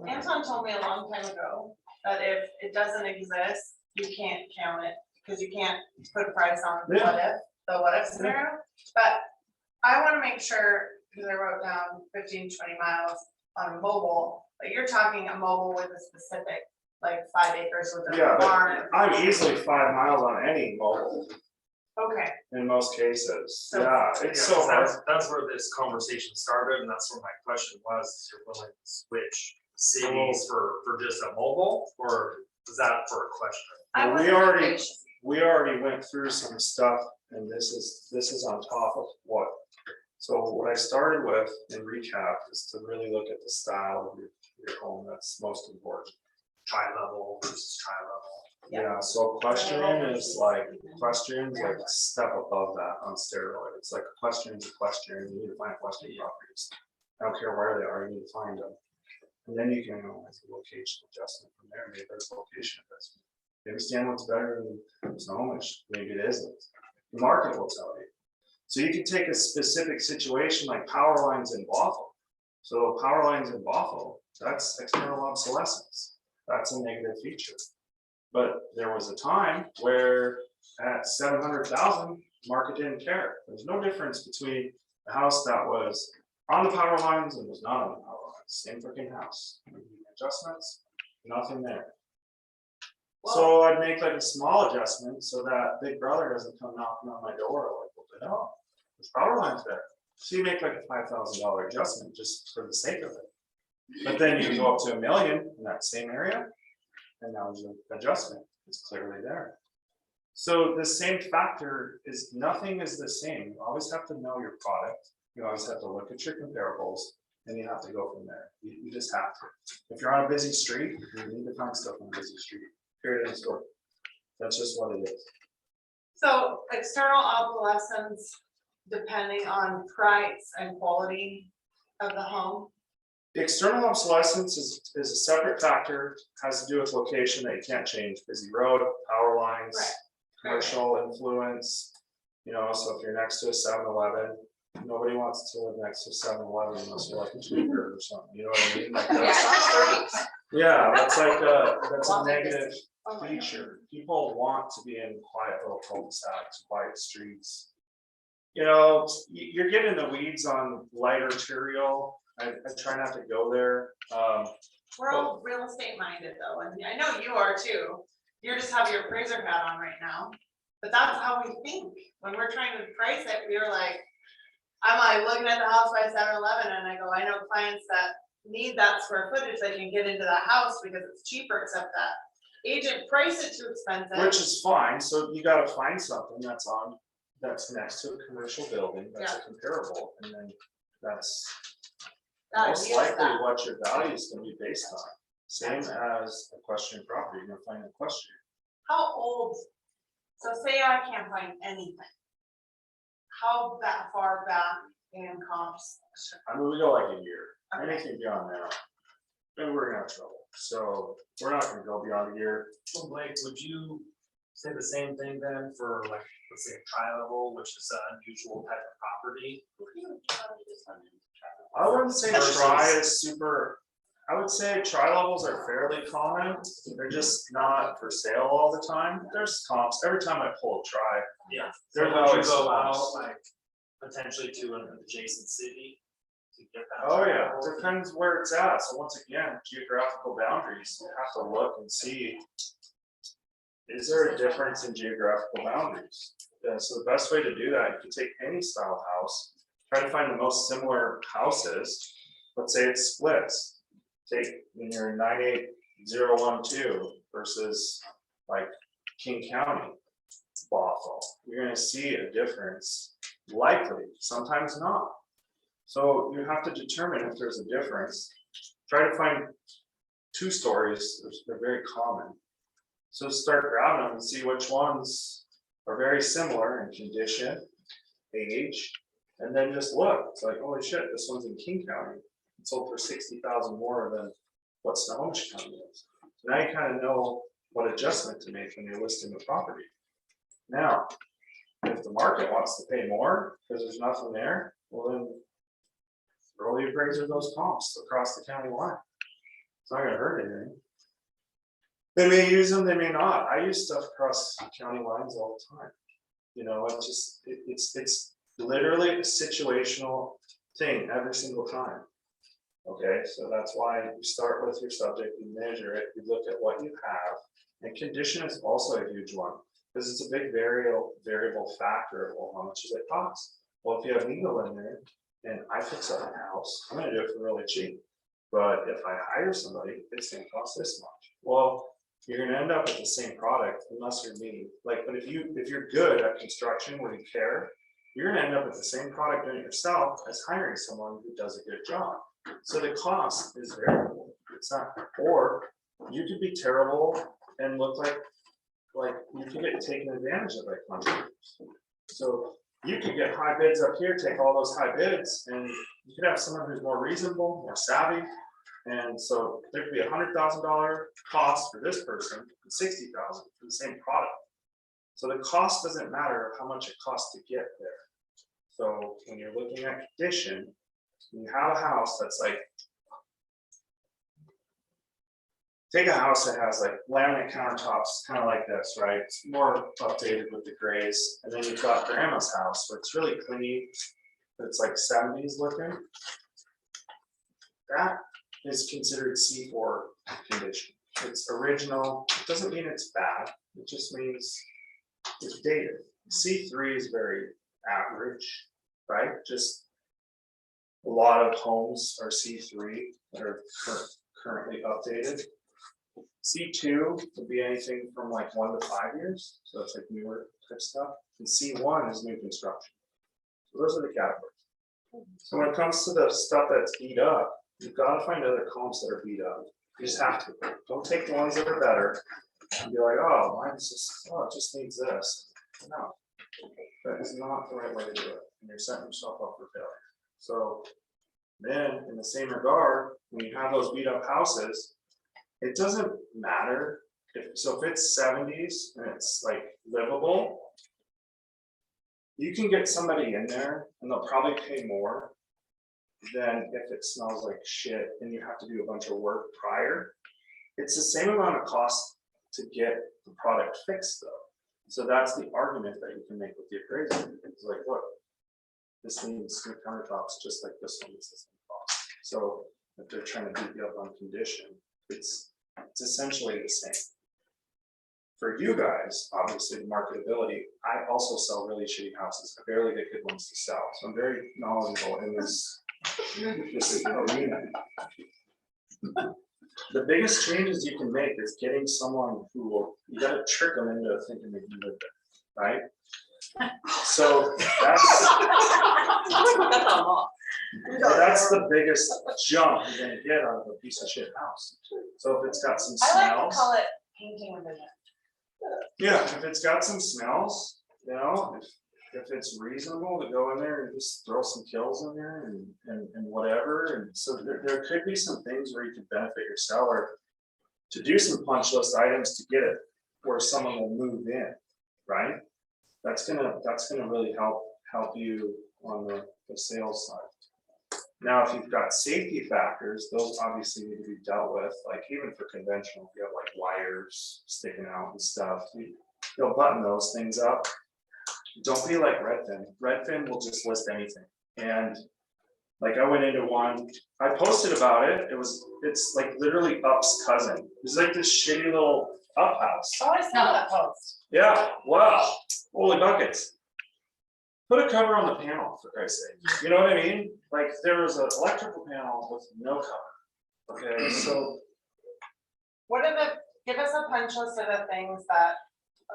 Anton told me a long time ago that if it doesn't exist, you can't count it, because you can't put a price on the what if scenario. But I wanna make sure, because I wrote down 15, 20 miles on a mobile, but you're talking a mobile with a specific, like 5 acres with Yeah, a but barn. I'm easily 5 miles on any mobile Okay, in most cases, So- yeah, it's so hard. That's where this conversation started, and that's where my question was, is you're willing to switch cities for just a mobile, or is that for a question? I Well, wasn't we already went through some stuff, and this is on top of what So what I started with in recap is to really look at the style of your home, that's most important. Tri-level versus tri-level. Yeah, so questioning is like a step above that on steroids. It's like a question is a question, you need to find question properties. I don't care where they are, you need to find them. And then you can analyze the location adjustment from there, maybe there's location adjustment. Maybe Stanwood's better than Snohomish, maybe it isn't. The market will tell you. So you can take a specific situation like power lines in Bothell. So power lines in Bothell, that's external obsolescence. That's a negative feature. But there was a time where at 700,000, market didn't care. There's no difference between a house that was on the power lines and was not on the power lines. Same freaking house. Adjustments, nothing there. So I'd make like a small adjustment so that Big Brother doesn't come knocking on my door like, what the hell? There's power lines there. So you make like a $5,000 adjustment just for the sake of it. But then you go up to $1 million in that same area, and now there's an adjustment. It's clearly there. So the same factor is nothing is the same. You always have to know your product. You always have to look at your comparables, and you have to go from there. You just have to. If you're on a busy street, you need to find stuff on a busy street. Period of the story. That's just what it is. So external obsolescence, depending on price and quality of the home. The external obsolescence is a separate factor, has to do with location that you can't change, busy road, power lines, Right. commercial influence. You know, so if you're next to a 7-Eleven, nobody wants to live next to 7-Eleven unless you're like a cheaper or something, you know what I mean? Like that's, yeah, that's like that's a negative feature. People want to be in quiet little cul-de-sacs, quiet streets. You know, you're getting the weeds on light arterial. I try not to go there. We're all real estate minded though, and I know you are too. You just have your appraiser hat on right now, but that's how we think. When we're trying to price it, we're like, I'm like looking at the house by 7-Eleven and I go, I know clients that need that square footage, they can get into the house because it's cheaper, except that agent priced it too expensive. Which is fine, so you gotta find something that's next to a commercial building, that's a comparable, and then that's most likely what your value is gonna be based on. Same as a question property, you're gonna find a question. How old, so say I can't find anything. How that far back in comps? I mean, we go like a year, anything beyond that, then we're gonna have trouble. So we're not gonna go beyond a year. So Blake, would you say the same thing then for like, let's say a tri-level, which is an unusual type of property? I wouldn't say Versus- tri is super, I would say tri-levels are fairly common. They're just not for sale all the time. There's comps, every time I pull a tri, Yeah. there's So would you always go out comps. like potentially to an adjacent city to get that? Oh yeah, tri-level? depends where it's at. So once again, geographical boundaries, you have to look and see. Is there a difference in geographical boundaries? So the best way to do that, you can take any style house, try to find the most similar houses. Let's say it splits. Take when you're in 98012 versus like King County, Bothell. You're gonna see a difference, likely, sometimes not. So you have to determine if there's a difference. Try to find 2 stories, they're very common. So start grabbing them and see which ones are very similar in condition, age, and then just look. It's like, holy shit, this one's in King County. It sold for 60,000 more than what Snohomish County is. So now you kind of know what adjustment to make when you're listing the property. Now, if the market wants to pay more because there's nothing there, well then throw the appraiser those comps across the county line. It's not gonna hurt anything. They may use them, they may not. I use stuff across county lines all the time. You know, it's just, it's literally a situational thing every single time. Okay, so that's why you start with your subject, you measure it, you look at what you have. And condition is also a huge one, because it's a big variable factor of, well, how much does it cost? Well, if you have legal in there, and I fix up my house, I'm gonna do it for really cheap. But if I hire somebody, it's gonna cost this much. Well, you're gonna end up with the same product unless you're me. Like, but if you're good at construction where you care, you're gonna end up with the same product doing it yourself as hiring someone who does a good job. So the cost is variable. It's not, or you could be terrible and look like you could get taken advantage of by contractors. So you could get high bids up here, take all those high bids, and you could have someone who's more reasonable, more savvy. And so there could be $100,000 cost for this person, and $60,000 for the same product. So the cost doesn't matter how much it costs to get there. So when you're looking at condition, you have a house that's like, take a house that has like laminate countertops, kind of like this, right? It's more updated with the grays. And then you've got grandma's house, where it's really clean, but it's like 70s looking. That is considered C4 condition. It's original. It doesn't mean it's bad. It just means it's dated. C3 is very average, right? Just a lot of homes are C3 that are currently updated. C2 would be anything from like 1 to 5 years. So it's like newer type stuff. And C1 is new construction. So those are the categories. So when it comes to the stuff that's beat up, you've got to find other comps that are beat up. You just have to. Don't take the ones that are better and be like, oh, mine's just, oh, it just needs this. No, that is not the right way to do it. And you're setting yourself up for failure. So then, in the same regard, when you have those beat up houses, it doesn't matter if it's 70s and it's like livable, you can get somebody in there and they'll probably pay more than if it smells like shit and you have to do a bunch of work prior. It's the same amount of cost to get the product fixed though. So that's the argument that you can make with the appraiser. It's like, look, this needs new countertops just like this one needs the same cost. So if they're trying to beat you up on condition, it's essentially the same. For you guys, obviously, the marketability, I also sell really shitty houses. I barely get good ones to sell. So I'm very knowledgeable in this arena. The biggest changes you can make is getting someone who will, you gotta trick them into thinking they can live there, right? So that's the biggest jump you're gonna get out of a piece of shit house. So if it's got some I like to smells. call it painting with vision. Yeah, if it's got some smells, you know, if it's reasonable to go in there and just throw some kills in there and whatever. And so there could be some things where you could benefit your seller to do some punch list items to get it where someone will move in, right? That's gonna really help you on the sales side. Now, if you've got safety factors, those obviously need to be dealt with, like even for conventional, if you have like wires sticking out and stuff, you'll button those things up. Don't be like Redfin. Redfin will just list anything. And like I went into one, I posted about it. It's like literally Up's cousin. It's like this shitty little Up house. Oh, I saw that post. Yeah, wow, holy buckets. Put a cover on the panel, for Christ's sake. You know what I mean? Like there was an electrical panel with no cover. Okay, so. Give us a punch list of the things that,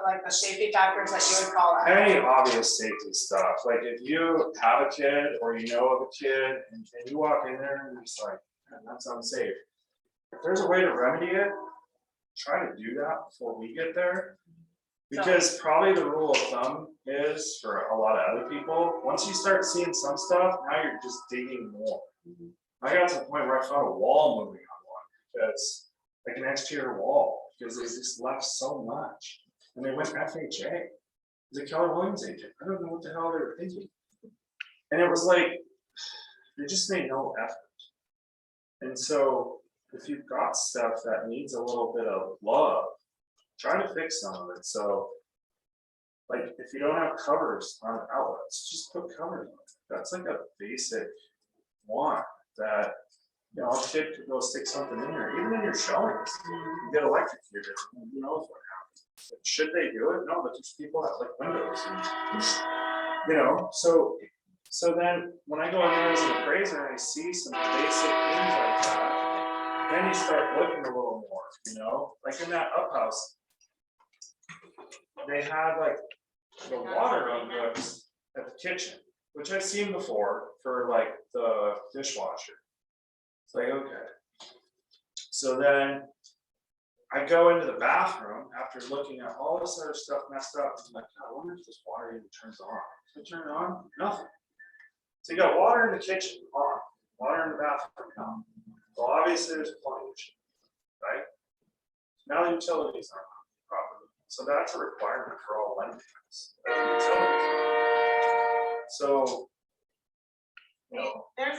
like the safety factors that you would call out. Any obvious safety stuff, like if you have a kid or you know of a kid and you walk in there and it's like, man, that's unsafe. If there's a way to remedy it, try to do that before we get there. Because probably the rule of thumb is for a lot of other people, once you start seeing some stuff, now you're just digging more. I got to the point where I found a wall moving on one because like an exterior wall, because they just left so much. And they went FHA. It's a Keller Williams agent. I don't know what the hell they were thinking. And it was like, they just made no effort. And so if you've got stuff that needs a little bit of love, try to fix some of it. So like if you don't have covers on outlets, just put covers on it. That's like a basic one that, you know, a kid could go stick something in there. Even in your showings, you get electrocuted, who knows what happens. Should they do it? No, but there's people that like windows and, you know, so then when I go in there as an appraiser and I see some basic things like that, then you start looking a little more, you know, like in that Up house, they had like the water hooks at the kitchen, which I've seen before for like the dishwasher. It's like, okay. So then I go into the bathroom after looking at all this other stuff messed up. I'm like, God, I wonder if this water even turns on. Does it turn on? Nothing. So you got water in the kitchen, on. Water in the bathroom, on. Well, obviously there's a plumbing issue, right? Now the utilities aren't on properly. So that's a requirement for all lendings. So, you know, There's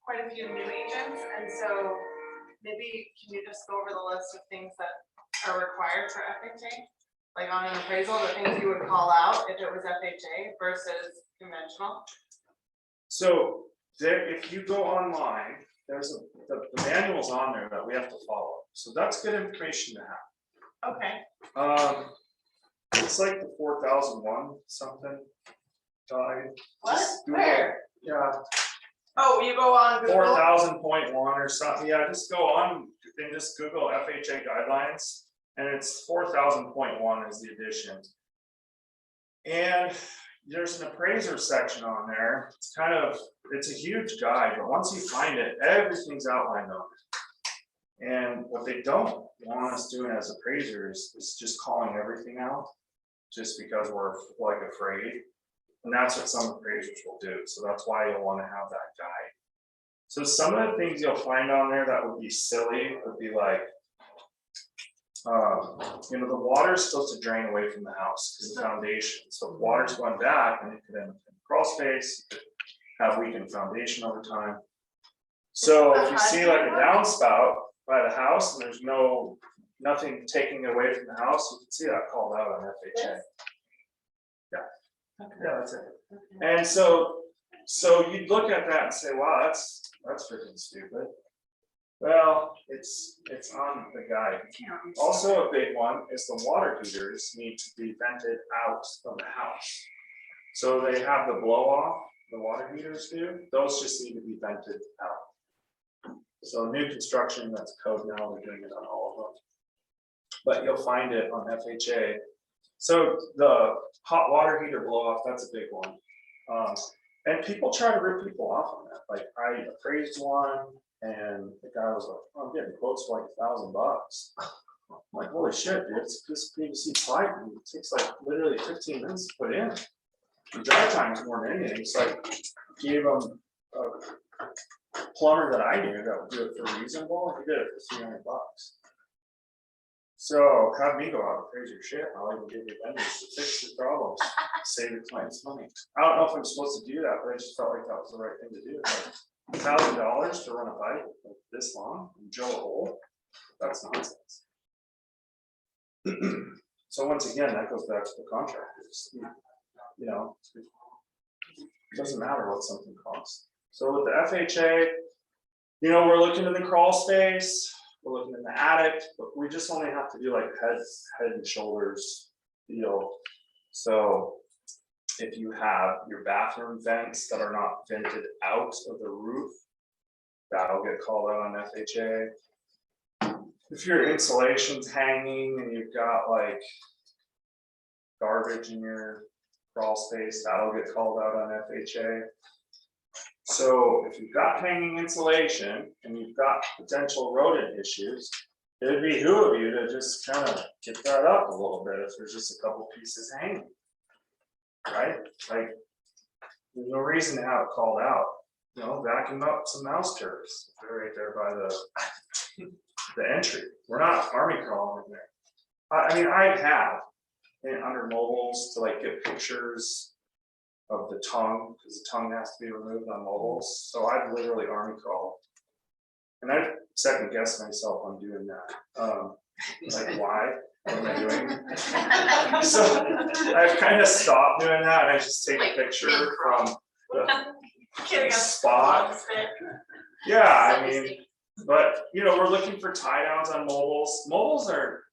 quite a few new agents, and so maybe can you just go over the list of things that are required for FHA? Like on an appraisal, the things you would call out if it was FHA versus conventional? so there, if you go online, there's the manual's on there that we have to follow. So that's good information to have. Okay. It's like the 4001 something guide. What? Just Google- Where? Yeah, Oh, you go on Google? 4000.1 or something. Yeah, just go on and just Google FHA guidelines, and it's 4000.1 is the edition. And there's an appraiser section on there. It's a huge guide, but once you find it, everything's outlined on it. And what they don't want us doing as appraisers is just calling everything out, just because we're like afraid. And that's what some appraisers will do. So that's why you'll want to have that guide. So some of the things you'll find on there that would be silly would be like, you know, the water is supposed to drain away from the house because the foundation. So if water's going back, and it could end up in the crawl space, you could have weakened foundation over time. So if you see like a downspout by the house and there's nothing taking away from the house, you can see that called out on FHA. Yeah, that's it. And so you'd look at that and say, wow, that's freaking stupid. Well, it's on the guide. Also a big one is the water heaters need to be vented out of the house. So they have the blow off, the water heaters do, those just need to be vented out. So new construction, that's code now, they're doing it on all of them. But you'll find it on FHA. So the hot water heater blow off, that's a big one. And people try to rip people off on that. Like I appraised one and the guy was like, oh, I'm getting quotes for like $1,000. I'm like, holy shit, dude, it's just PVC pipe. And it takes like literally 15 minutes to put in. The drive time is more than anything. So I gave him a plumber that I knew that would do it for reasonable. He did it for $300. So have me go out and appraise your shit. I'll even give you vendors to fix your problems, save your clients money. I don't know if I'm supposed to do that, but I just felt like that was the right thing to do. Like $1,000 to run a pipe like this long and drill a hole, that's nonsense. So once again, that goes back to the contractors. You know, it doesn't matter what something costs. So with the FHA, you know, we're looking in the crawl space. We're looking in the attic, but we just only have to do like head and shoulders deal. So if you have your bathroom vents that are not vented out of the roof, that'll get called out on FHA. If your insulation's hanging and you've got like garbage in your crawl space, that'll get called out on FHA. So if you've got hanging insulation and you've got potential rodent issues, it'd behoove you to just kind of get that up a little bit if there's just a couple pieces hanging. Right? Like, there's no reason to have it called out. You know, vacuum up some mouse turds. They're right there by the entry. We're not army crawling in there. I mean, I have under mobiles to like get pictures of the tongue, because the tongue has to be removed on mobiles. So I've literally army crawled. And I second guessed myself on doing that. Like, why? What am I doing? So I've kind of stopped doing that, and I just take a picture from the spot. Yeah, I mean, but you know, we're looking for tie downs on mobiles. Mobiles are,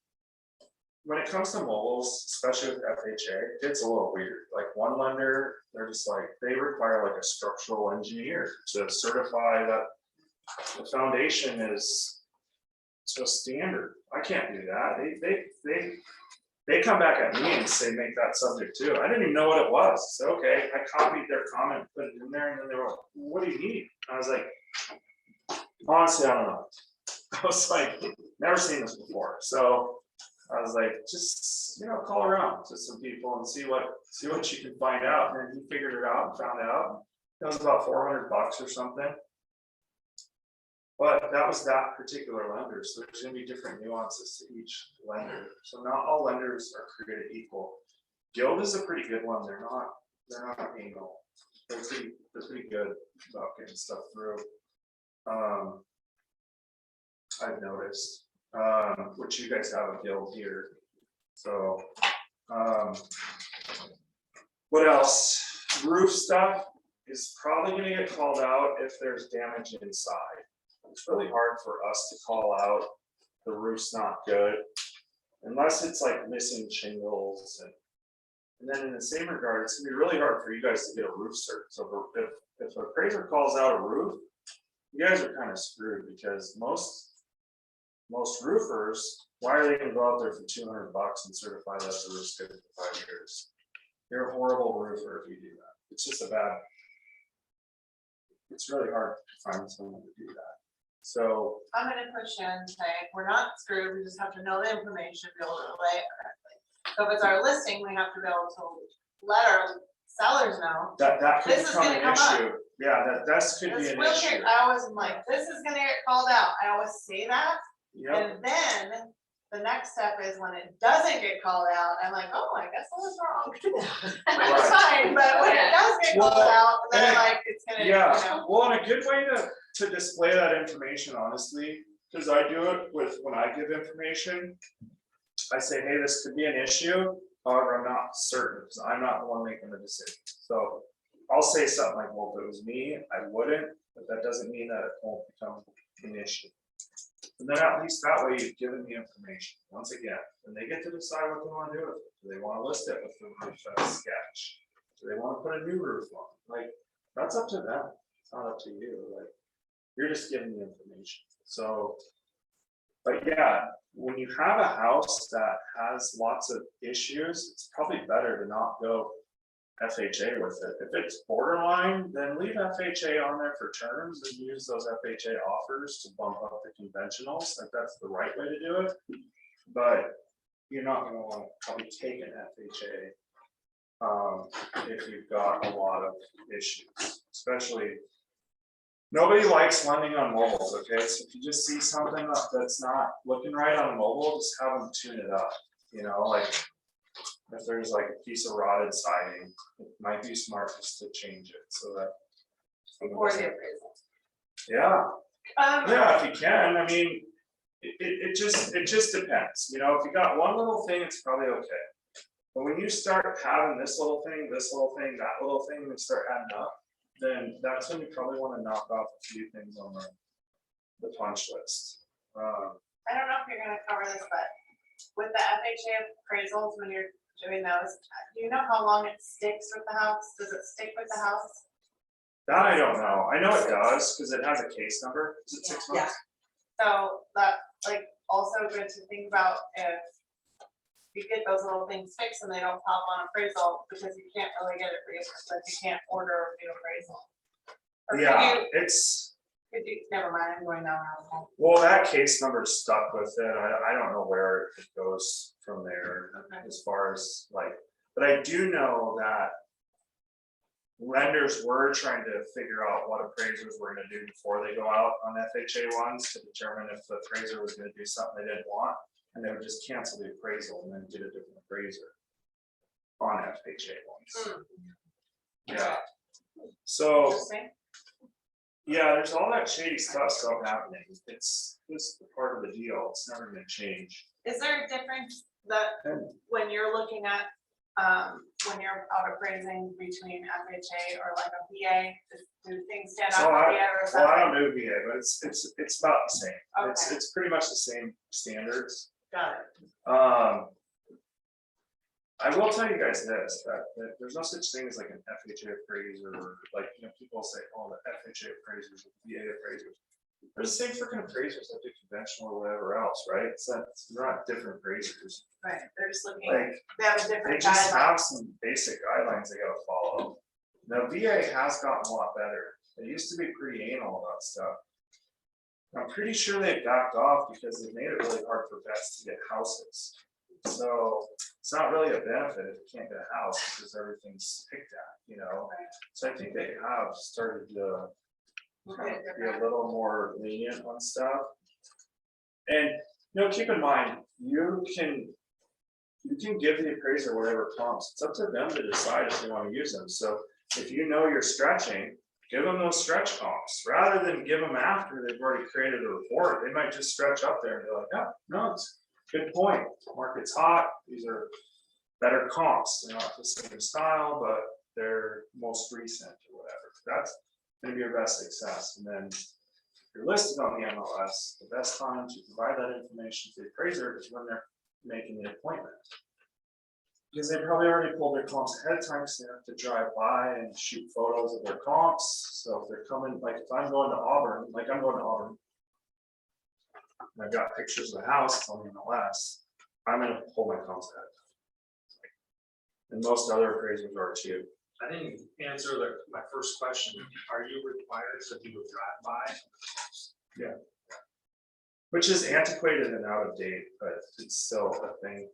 when it comes to mobiles, especially with FHA, it's a little weird. Like one lender, they're just like, they require like a structural engineer to certify that the foundation is to a standard. I can't do that. they come back at me and say, make that subject too. I didn't even know what it was. So, okay, I copied their comment, put it in there, and then they were like, what do you need? I was like, honestly, I don't know. I was like, never seen this before. So I was like, just, call around to some people and see what you can find out. And he figured it out and found out. It was about $400 or something. But that was that particular lender. So there's gonna be different nuances to each lender. So not all lenders are created equal. Guild is a pretty good one. They're not anal. They're pretty good about getting stuff through. I've noticed, which you guys have a guild here. So, what else? Roof stuff is probably gonna get called out if there's damage inside. It's really hard for us to call out the roof's not good, unless it's like missing shingles and then in the same regard, it's gonna be really hard for you guys to get a roof cert. So if an appraiser calls out a roof, you guys are kind of screwed because most roofers, why are they gonna go out there for $200 and certify that the roof's good for 5 years? You're a horrible roofer if you do that. It's just it's really hard to find someone to do that. So I'm gonna push in and say, we're not screwed, we just have to know the information, be able to relay it correctly. So if it's our listing, we have to be able to let our sellers know. that could This is become gonna an come up. issue. Yeah, that's could be This an will issue. get, I always am like, this is gonna get called out, I always say that, Yep, and then the next step is when it doesn't get called out, I'm like, oh, I guess I was wrong. It's fine, but when it does get called Well, out, then and- like, it's gonna, yeah, well, and a good way to display that information, honestly, because I do it when I give information. I say, hey, this could be an issue, however, I'm not certain, because I'm not the one making the decision. So I'll say something like, well, if it was me, I wouldn't, but that doesn't mean that it won't become an issue. And then at least that way you've given the information, once again, and they get to decide what they want to do with it. Do they want to list it with the roof sketch? Do they want to put a new roof on? Like, that's up to them, it's not up to you, like, you're just giving the information. So, but yeah, when you have a house that has lots of issues, it's probably better to not go FHA with it. If it's borderline, then leave FHA on there for terms and use those FHA offers to bump up the conventionals. Like that's the right way to do it. But you're not going to want to probably take an FHA if you've got a lot of issues, especially. Nobody likes lending on mobiles, okay? So if you just see something that's not looking right on a mobile, just have them tune it up. Like if there's like a piece of rotted siding, it might be smart just to change it so that. before the appraisal. Yeah, yeah, if you can, I mean, it just depends, if you got one little thing, it's probably okay. But when you start having this little thing, that little thing, and start adding up, then that's when you probably want to knock off a few things on the punch list. I don't know if you're gonna cover this, but with the FHA appraisals, when you're doing those, do you know how long it sticks with the house? Does it stick with the house? That I don't know. I know it does because it has a case number. Is it 6 months? So that, like, also good to think about if you get those little things fixed and they don't pop on appraisal, because you can't really get it reappraised, like you can't order a new appraisal. Or Yeah, could you, never mind, I'm going down around. well, that case number's stuck with it. I don't know where it goes from there as far as like, but I do know that lenders were trying to figure out what appraisers were gonna do before they go out on FHA ones to determine if the appraiser was gonna do something they didn't want, and they would just cancel the appraisal and then get a different appraiser on FHA ones. Yeah. So, Interesting. yeah, there's all that shady stuff still happening. It's part of the deal. It's never gonna change. Is there a difference that when you're looking at, when you're out appraising between FHA or like a VA, do things stand out So for VA or Well, I something? don't know VA, but it's about the same. Okay. It's pretty much the same standards. Got it. I will tell you guys this, that there's no such thing as like an FHA appraiser, or like, people say, oh, the FHA appraisers, the VA appraisers. They're the same freaking appraisers that do conventional or whatever else, right? It's not, they're not different appraisers. Right, they're just looking, Like, they have a they different just guideline. have some basic guidelines they gotta follow. Now, VA has gotten a lot better. They used to be pretty anal about stuff. I'm pretty sure they backed off because they made it really hard for vets to get houses. So it's not really a benefit if you can't get a house because everything's picked at, you know? So I think they have started to be a little more lenient on stuff. And, you know, keep in mind, you can give the appraiser whatever comps. It's up to them to decide if they want to use them. So if you know you're stretching, give them those stretch comps, rather than give them after they've already created a report. They might just stretch up there and be like, yeah, no, it's a good point. Market's hot. These are better comps. They're not the same style, but they're most recent or whatever. That's gonna be your best success. And then if you're listed on the MLS, the best time to provide that information to the appraiser is when they're making the appointment. Because they probably already pulled their comps ahead of time, so they have to drive by and shoot photos of their comps. So if they're coming, like if I'm going to Auburn, like I'm going to Auburn, and I've got pictures of the house, it's on the MLS, I'm gonna pull my comps ahead. And most other appraisers are too. I didn't answer my first question. Are you required to do a drive-by? Yeah. Which is antiquated and out of date, but it's still a thing.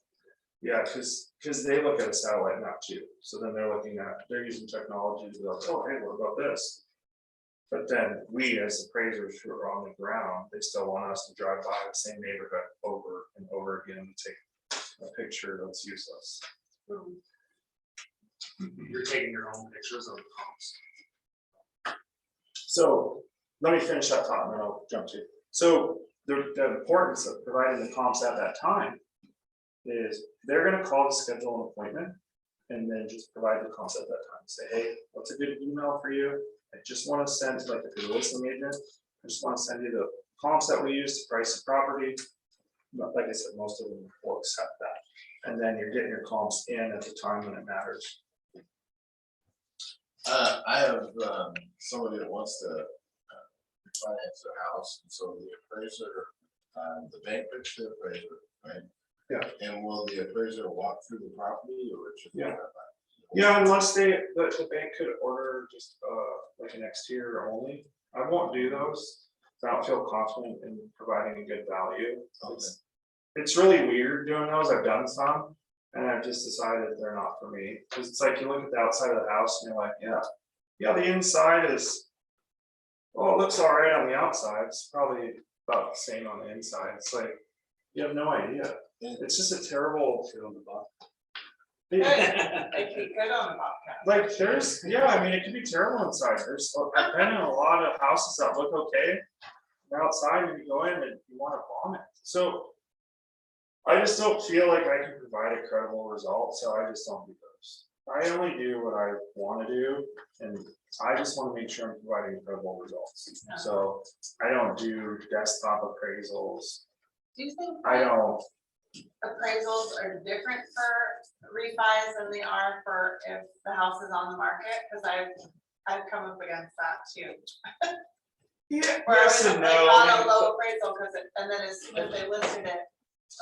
Yeah, because they look at a satellite map too. So then they're using technology to be like, oh, hey, what about this? But then we as appraisers who are on the ground, they still want us to drive by the same neighborhood over and over again to take a picture that's useless. You're taking your own pictures of the comps. So let me finish that thought and then I'll jump to. So the importance of providing the comps at that time is they're gonna call to schedule an appointment and then just provide the comps at that time. Say, hey, what's a good email for you? I just wanna send, like if you're a listing agent, I just wanna send you the comps that we use to price the property. But like I said, most of them will accept that. And then you're getting your comps in at the time when it matters. I have somebody that wants to finance their house, and so the appraiser, the bank picks the appraiser, right? Yeah. And will the appraiser walk through the property or it should? Yeah. Yeah, unless the bank could order just like an exterior only. I won't do those. I don't feel confident in providing a good value. Okay. It's really weird doing those. I've done some. And I've just decided they're not for me, because it's like you look at the outside of the house and you're like, yeah, the inside is, well, it looks all right on the outside. It's probably about the same on the inside. It's like, you have no idea. It's just a terrible. Good, like be good on the podcast. Like there's, I mean, it can be terrible inside. I've been in a lot of houses that look okay. And outside, and you go in and you want to vomit. So I just don't feel like I can provide a credible result, so I just don't do those. I only do what I want to do, and I just want to make sure I'm providing credible results. So I don't do desktop appraisals. Do you think I don't. appraisals are different for refis than they are for if the house is on the market? Because I've come up against that too. Yeah, Where yes they and got a no. low appraisal because and then as soon as they listed it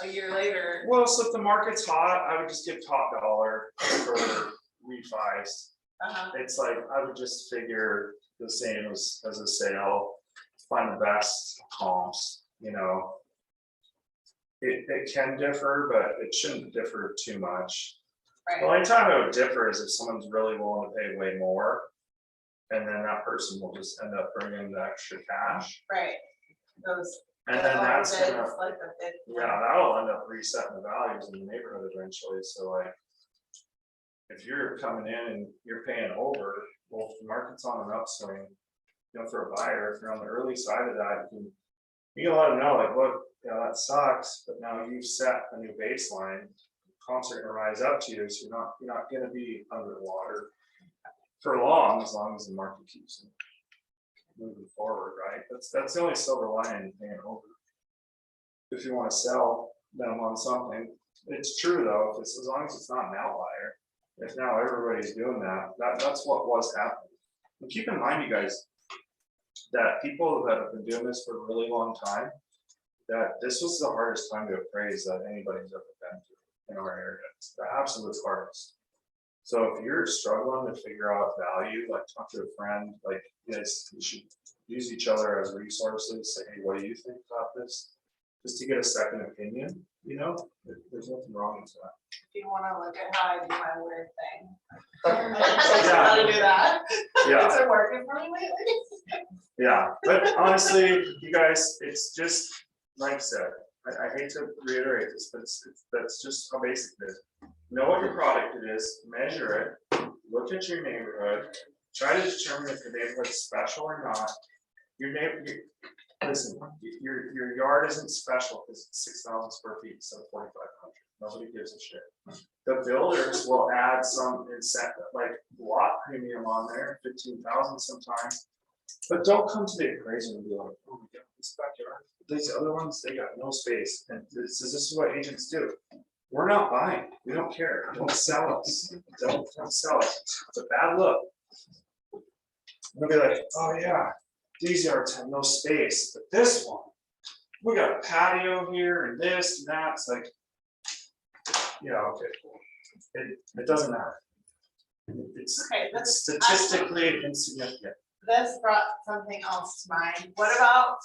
a year later. Well, so if the market's hot, I would just give top dollar for refis. It's like, I would just figure the same as a sale, find the best comps, you know. It can differ, but it shouldn't differ too much. The Right, only time it would differ is if someone's really willing to pay way more. And then that person will just end up bringing the extra cash. right. Those. And the then that's overbids, gonna, like the bid. yeah, that'll end up resetting the values in the neighborhood eventually, so like. If you're coming in and you're paying over, well, if the market's on an upswing, you know, for a buyer, if you're on the early side of that, you can let them know, like, look, that sucks, but now you've set a new baseline. Comps are gonna rise up to you, so you're not gonna be underwater for long as the market keeps moving forward, right? That's the only silver lining paying over. If you want to sell them on something, it's true though, if it's, as long as it's not an outlier. If now everybody's doing that, that's what was happening. And keep in mind, you guys, that people that have been doing this for a really long time, that this was the hardest time to appraise that anybody's ever been through in our area. It's the absolute hardest. So if you're struggling to figure out value, like talk to a friend, like yes, you should use each other as resources. Say, hey, what do you think about this? Just to get a second opinion, you know, there's nothing wrong with that. If you wanna look at how I do my weird thing. Yeah. How to do that. Yeah. Is it working for me lately? Yeah, but honestly, you guys, it's just, like I said, I hate to reiterate this, but that's just how basic it is. Know what your product is, measure it, look at your neighborhood, try to determine if the neighborhood's special or not. Listen, your yard isn't special because it's 6,000 square feet instead of 4,500. Nobody gives a shit. The builders will add some incentive, like lot premium on there, 15,000 sometimes. But don't come to the appraiser and be like, oh my God, this backyard, these other ones, they got no space. And this is what agents do. We're not buying, we don't care, don't sell us, don't sell us, it's a bad look. They'll be like, oh yeah, these yards have no space, but this one, we got a patio here and this and that, it's like, yeah, okay, cool. It doesn't matter. It's Okay, that's statistically insignificant. This brought something else to mind. What about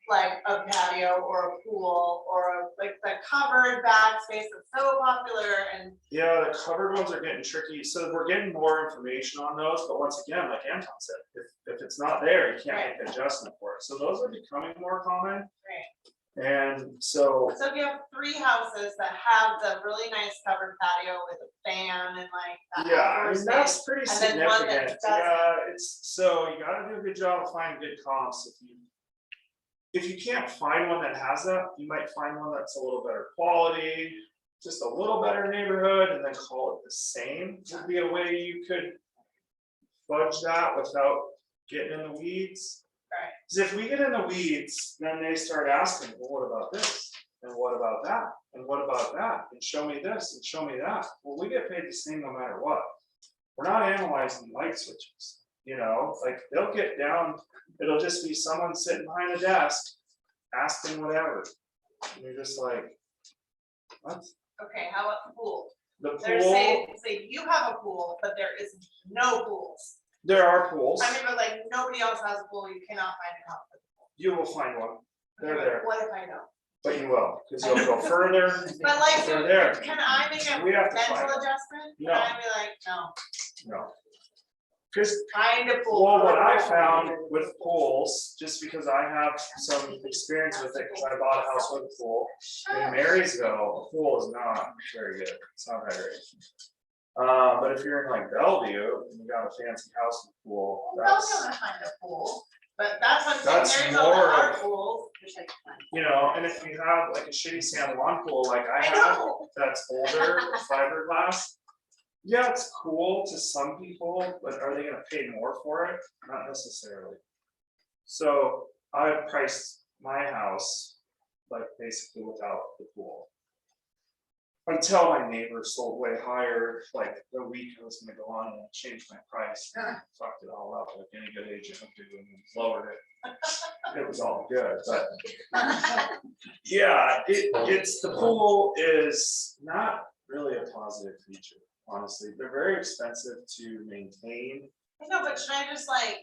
like a patio or a pool or like the covered back space that's so popular and Yeah, the covered ones are getting tricky, so we're getting more information on those, but once again, like Anton said, if it's not there, you can't make an adjustment for it, so those are becoming more common. And so, so if you have 3 houses that have the really nice covered patio with a fan and like that yeah, I outdoor mean, space, that's pretty and then one that significant, yeah, it's, so you gotta do a good job of finding good comps. If you can't find one that has that, you might find one that's a little better quality, just a little better neighborhood, and then call it the same, would be a way you could fudge that without getting in the weeds. Right. Because if we get in the weeds, then they start asking, well, what about this? And what about that? And what about that? And show me this and show me that. Well, we get paid the same no matter what. We're not analyzing light switches, you know, like they'll get down, it'll just be someone sitting behind a desk asking whatever. And you're just like, what? Okay, how about the pool? The They're pool, say you have a pool, but there is no pools. there are pools. I mean, but like nobody else has a pool, you cannot find a house. with a pool. You will find one. They're there, What if I don't? but you will, because you'll go further. But like, They're there. can I make a We have to mental find it. adjustment? Can No. I be like, no, No. Because, find a pool. well, what I found with pools, just because I have some experience with it, because I bought a house with a pool. In Marysville, a pool is not very good, it's not very great. But if you're in like Bellevue, and you got a fancy house with a pool, Well, that's, gonna find a pool, but that's what I'm That's saying, there's more other of- pools. you know, and if you have like a shitty San Juan pool like I I have, know. that's older, fiberglass. Yeah, it's cool to some people, but are they gonna pay more for it? Not necessarily. So I priced my house like basically without the pool. Until my neighbor sold way higher, like the week I was gonna go on and change my price, and fucked it all up like any good agent would do and lowered it. It was all good, but yeah, it's, the pool is not really a positive feature, honestly. They're very expensive to maintain. I know, but should I just like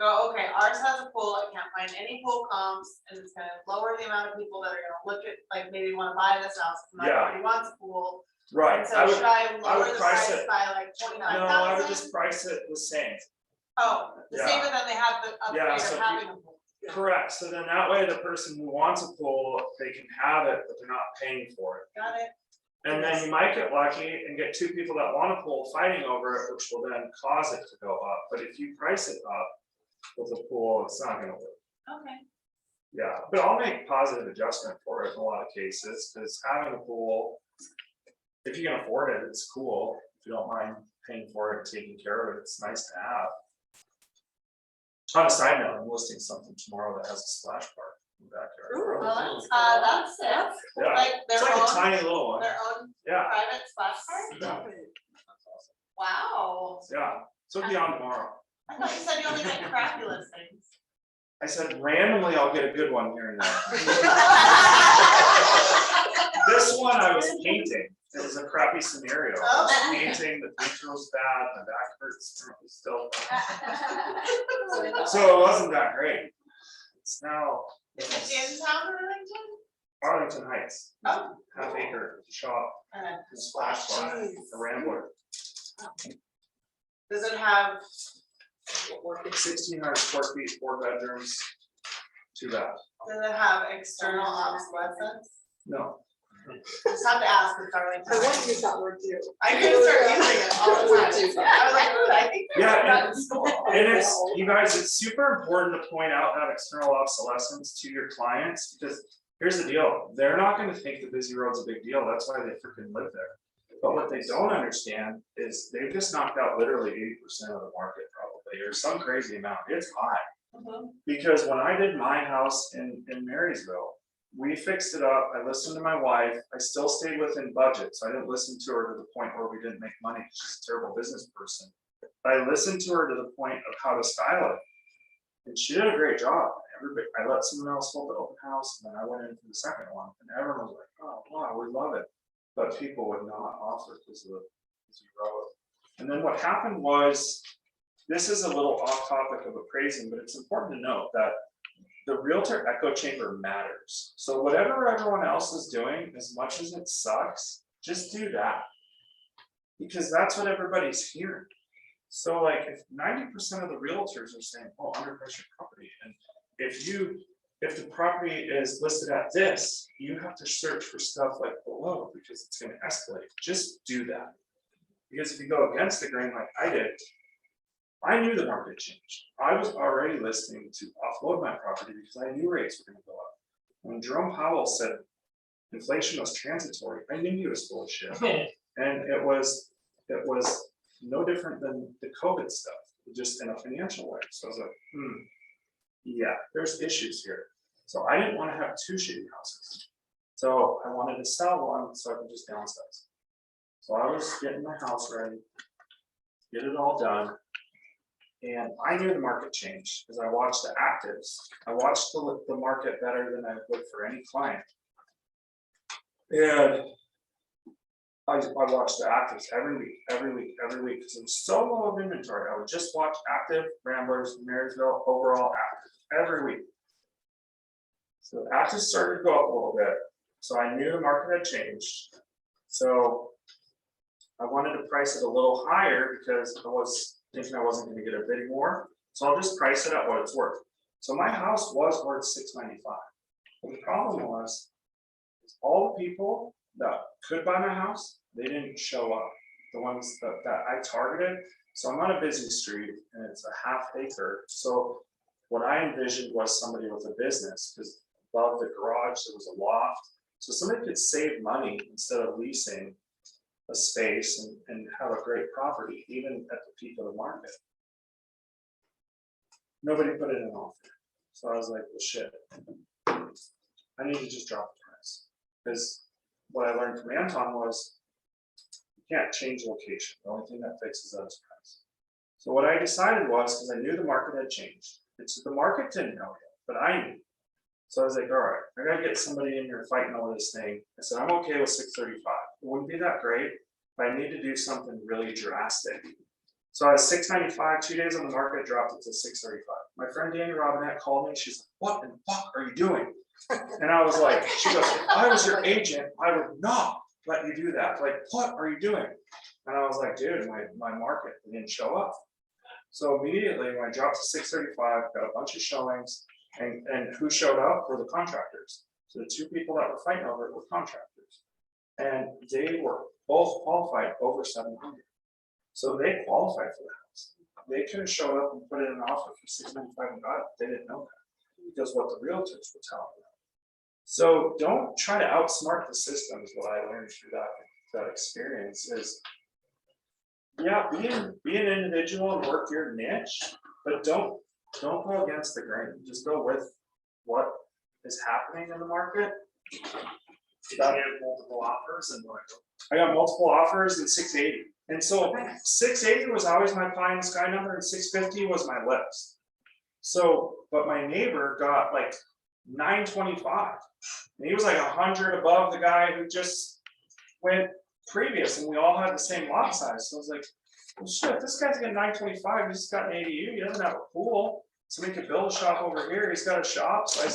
go, okay, ours has a pool, I can't find any pool comps, and it's gonna lower the amount of people that are gonna look at, like, maybe wanna buy this house, because not Yeah. everybody wants a pool. Right, And so should I lower would the price price it- by like 29,000? no, I would just price it the same. Oh, the same, Yeah. but then they have the Yeah, upgrade so of if having a pool. Correct, so then that way the person who wants a pool, they can have it, but they're not paying for it. Got it? And then you might get lucky and get 2 people that want a pool fighting over it, which will then cause it to go up. But if you price it up with a pool, it's not gonna work. Okay. Yeah, but I'll make positive adjustment for it in a lot of cases, because having a pool, if you can afford it, it's cool. If you don't mind paying for it, taking care of it, it's nice to have. On a side note, I'm listing something tomorrow that has a splash park in the backyard. That's it. Yeah, Like it's their like a own, tiny little one. their own Yeah, private splash park? yeah, Wow. yeah, so it'll be on tomorrow. I thought you said you only get crappy listings. I said randomly I'll get a good one here and there. This one I was painting. It was a crappy scenario. I was painting, the picture was bad, my back hurts still. So it wasn't that great. It's now Is it in town or anything? Arlington Heights, Oh. half-acre shop, splash pad, a Rambler, Does it have, 1,600 square feet, 4 bedrooms, 2 baths. does it have external obsolescence? No, Just have to ask with Darlene. I want to use that word too. I can start using it all the time. I was like, "Ooh, I think. Yeah, that's in school." and it's, you guys, it's super important to point out that external obsolescence to your clients, because here's the deal, they're not gonna think that Busy Road's a big deal, that's why they freaking live there. But what they don't understand is they've just knocked out literally 80% of the market probably, or some crazy amount, it's high. Because when I did my house in Marysville, we fixed it up, I listened to my wife, I still stayed within budget, so I didn't listen to her to the point where we didn't make money, she's a terrible business person. But I listened to her to the point of how to style it. And she did a great job. Everybody, I let someone else hold the open house, and then I went into the second one, and everyone was like, oh, wow, we love it. But people would not offer because of the Busy Road. And then what happened was, this is a little off topic of appraising, but it's important to note that the realtor echo chamber matters. So whatever everyone else is doing, as much as it sucks, just do that. Because that's what everybody's hearing. So like if 90% of the realtors are saying, oh, underpriced property, and if the property is listed at this, you have to search for stuff like below because it's gonna escalate. Just do that. Because if you go against the grain like I did, I knew the market changed. I was already listing to offload my property because I knew rates were gonna go up. When Jerome Powell said inflation was transitory, I knew he was full of shit. And it was no different than the COVID stuff, just in a financial way. So I was like, yeah, there's issues here. So I didn't want to have 2 shitty houses. So I wanted to sell one so I could just downsize. So I was getting my house ready, get it all done. And I knew the market changed because I watched the actives. I watched the market better than I would for any client. And I watched the actives every week, because it was so low of inventory. I would just watch active Ramblers, Marysville, overall active every week. So actives started to go up a little bit. So I knew the market had changed. So I wanted to price it a little higher because I was thinking I wasn't going to get a bidding war. So I'll just price it at what it's worth. So my house was worth $695. But the problem was all the people that could buy my house, they didn't show up. The ones that I targeted. So I'm on a busy street and it's a half acre. So what I envisioned was somebody with a business, because above the garage there was a loft. So somebody could save money instead of leasing a space and have a great property, even at the peak of the market. Nobody put it in an offer. So I was like, well, shit, I need to just drop the price. Because what I learned from Anton was you can't change location. The only thing that fixes that is price. So what I decided was, because I knew the market had changed, the market didn't know yet, but I knew. So I was like, all right, I gotta get somebody in here fighting over this thing. I said, I'm okay with 635. It wouldn't be that great, but I need to do something really drastic. So I was 695, 2 days on the market, dropped it to 635. My friend Danny Robinette called me, she's like, what in the fuck are you doing? And I was like, she goes, if I was your agent, I would not let you do that. Like, what are you doing? And I was like, dude, my market didn't show up. So immediately when I dropped to 635, got a bunch of showings, and who showed up were the contractors. So the 2 people that were fighting over it were contractors. And they were both qualified over 700. So they qualified for the house. They could have showed up and put in an offer for 695 and got it. They didn't know that because what the realtors were telling them. So don't try to outsmart the system is what I learned through that experience is, yeah, be an individual and work your niche, but don't go against the grain. Just go with what is happening in the market. Did you have multiple offers and what? I got multiple offers and 680. And so 680 was always my pie in the sky number and 650 was my list. So, but my neighbor got like 925. And he was like 100 above the guy who just went previous, and we all had the same lot size. So I was like, well, shit, this guy's getting 925, he's got an ADU, he doesn't have a pool. So we could build a shop over here, he's got a shop, so I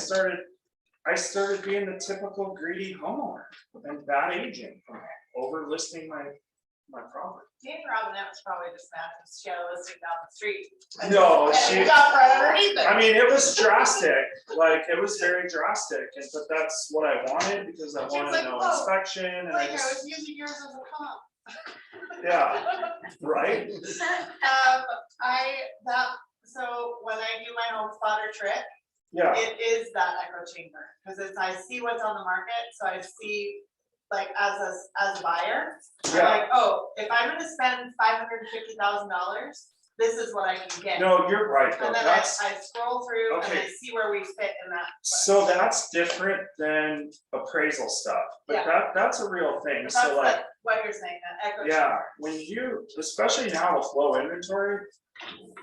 started being the typical greedy homeowner and bad agent, over listing my property. Dave Robinette was probably just mad because she had a listing down the street. No, And she, it got right underneath it. I mean, it was drastic, like, it was very drastic, but that's what I wanted, because I She was wanted like, no "Whoa, inspection, and I Like I was just, using yours as a comp. yeah, right? So when I do my home spotter trick, Yeah, it is that echo chamber, because I see what's on the market, so I see, like, as a buyer, I'm yeah, like, oh, if I'm gonna spend $550,000, this is what I can get. no, you're right, though, And then that's, I scroll through and I Okay. see where we fit in that. so that's different than appraisal stuff, but Yeah. that's a real thing, That's so like, what you're saying, that echo yeah, chamber. when you, especially now with low inventory,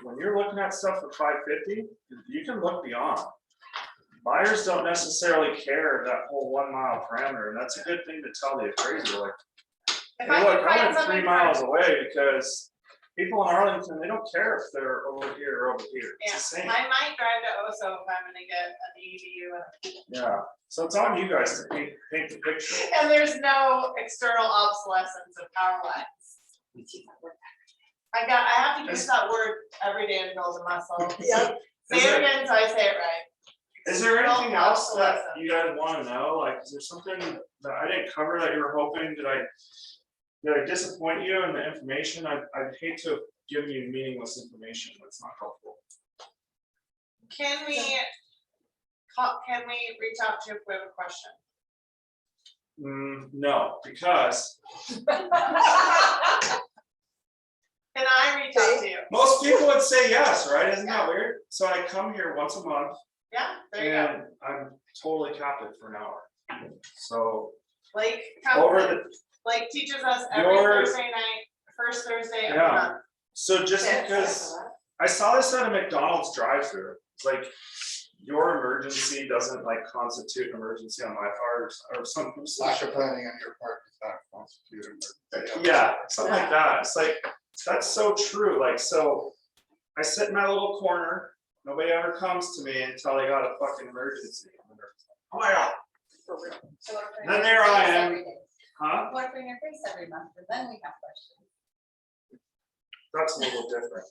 when you're looking at stuff for 550, you can look beyond. Buyers don't necessarily care that whole 1 mile parameter, and that's a good thing to tell the appraiser, like, If hey, I look, can I find went 3 something miles for, away, because people in Arlington, they don't care if they're over here or over here, yeah, it's the same. I might drive to Oso if I'm gonna get an EDU. Yeah, so it's on you guys to paint the picture. And there's no external obsolescence of power lines. I have to use that word every day to build a muscle. Yep. Say it again so I say it right. Is there anything External else that obsolescence. you guys wanna know, like, is there something that I didn't cover that you were hoping, did I disappoint you in the information? I'd hate to give you meaningless information that's not helpful. Can we reach out to you if we have a question? No, because Can I reach out to you? most people would say yes, right? Isn't that weird? So I come here once a month Yeah, there you go. and I'm totally captive for an hour. So Blake over comes, the, Blake teaches us every Your- Thursday night, first Thursday of the Yeah. month. so just because I saw this at a McDonald's drive-thru, it's like your emergency doesn't like constitute an emergency on my part or something. Lack of planning on your part does not constitute. Yeah, something like that. It's like, that's so true. Like, so I sit in my little corner, nobody ever comes to me until they got a fucking emergency. Oh my God, then there I am. Huh? What if we're in your face every month, and then we have questions? That's a little different.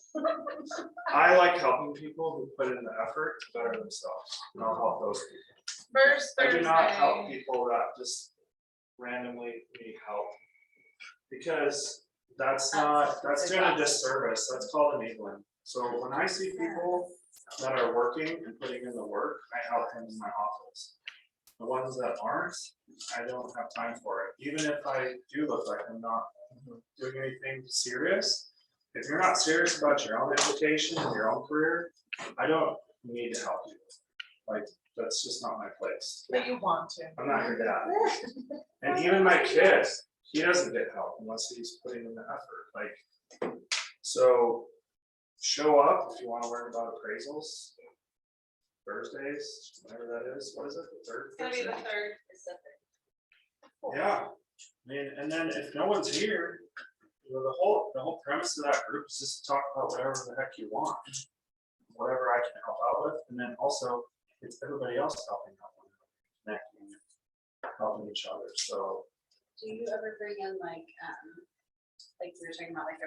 I like helping people who put in the effort to better themselves, and I'll help those people. First I do not help Thursday. people that just randomly need help. Because that's doing a disservice, that's called enabling. So when I see people that are working and putting in the work, I help them in my office. The ones that aren't, I don't have time for it, even if I do look like I'm not doing anything serious. If you're not serious about your own education and your own career, I don't need to help you. Like, that's just not my place. But you want to. I'm not your dad. And even my kid, he doesn't get help unless he's putting in the effort, like, so show up if you wanna learn about appraisals. Thursdays, whatever that is, what is it, the third? It's gonna be the Thursday? third. Yeah, I mean, and then if no one's here, you know, the whole premise of that group is just to talk about whatever the heck you want. Whatever I can help out with, and then also, it's everybody else helping out, connecting, helping each other, so. Do you ever bring in like we were talking about, like,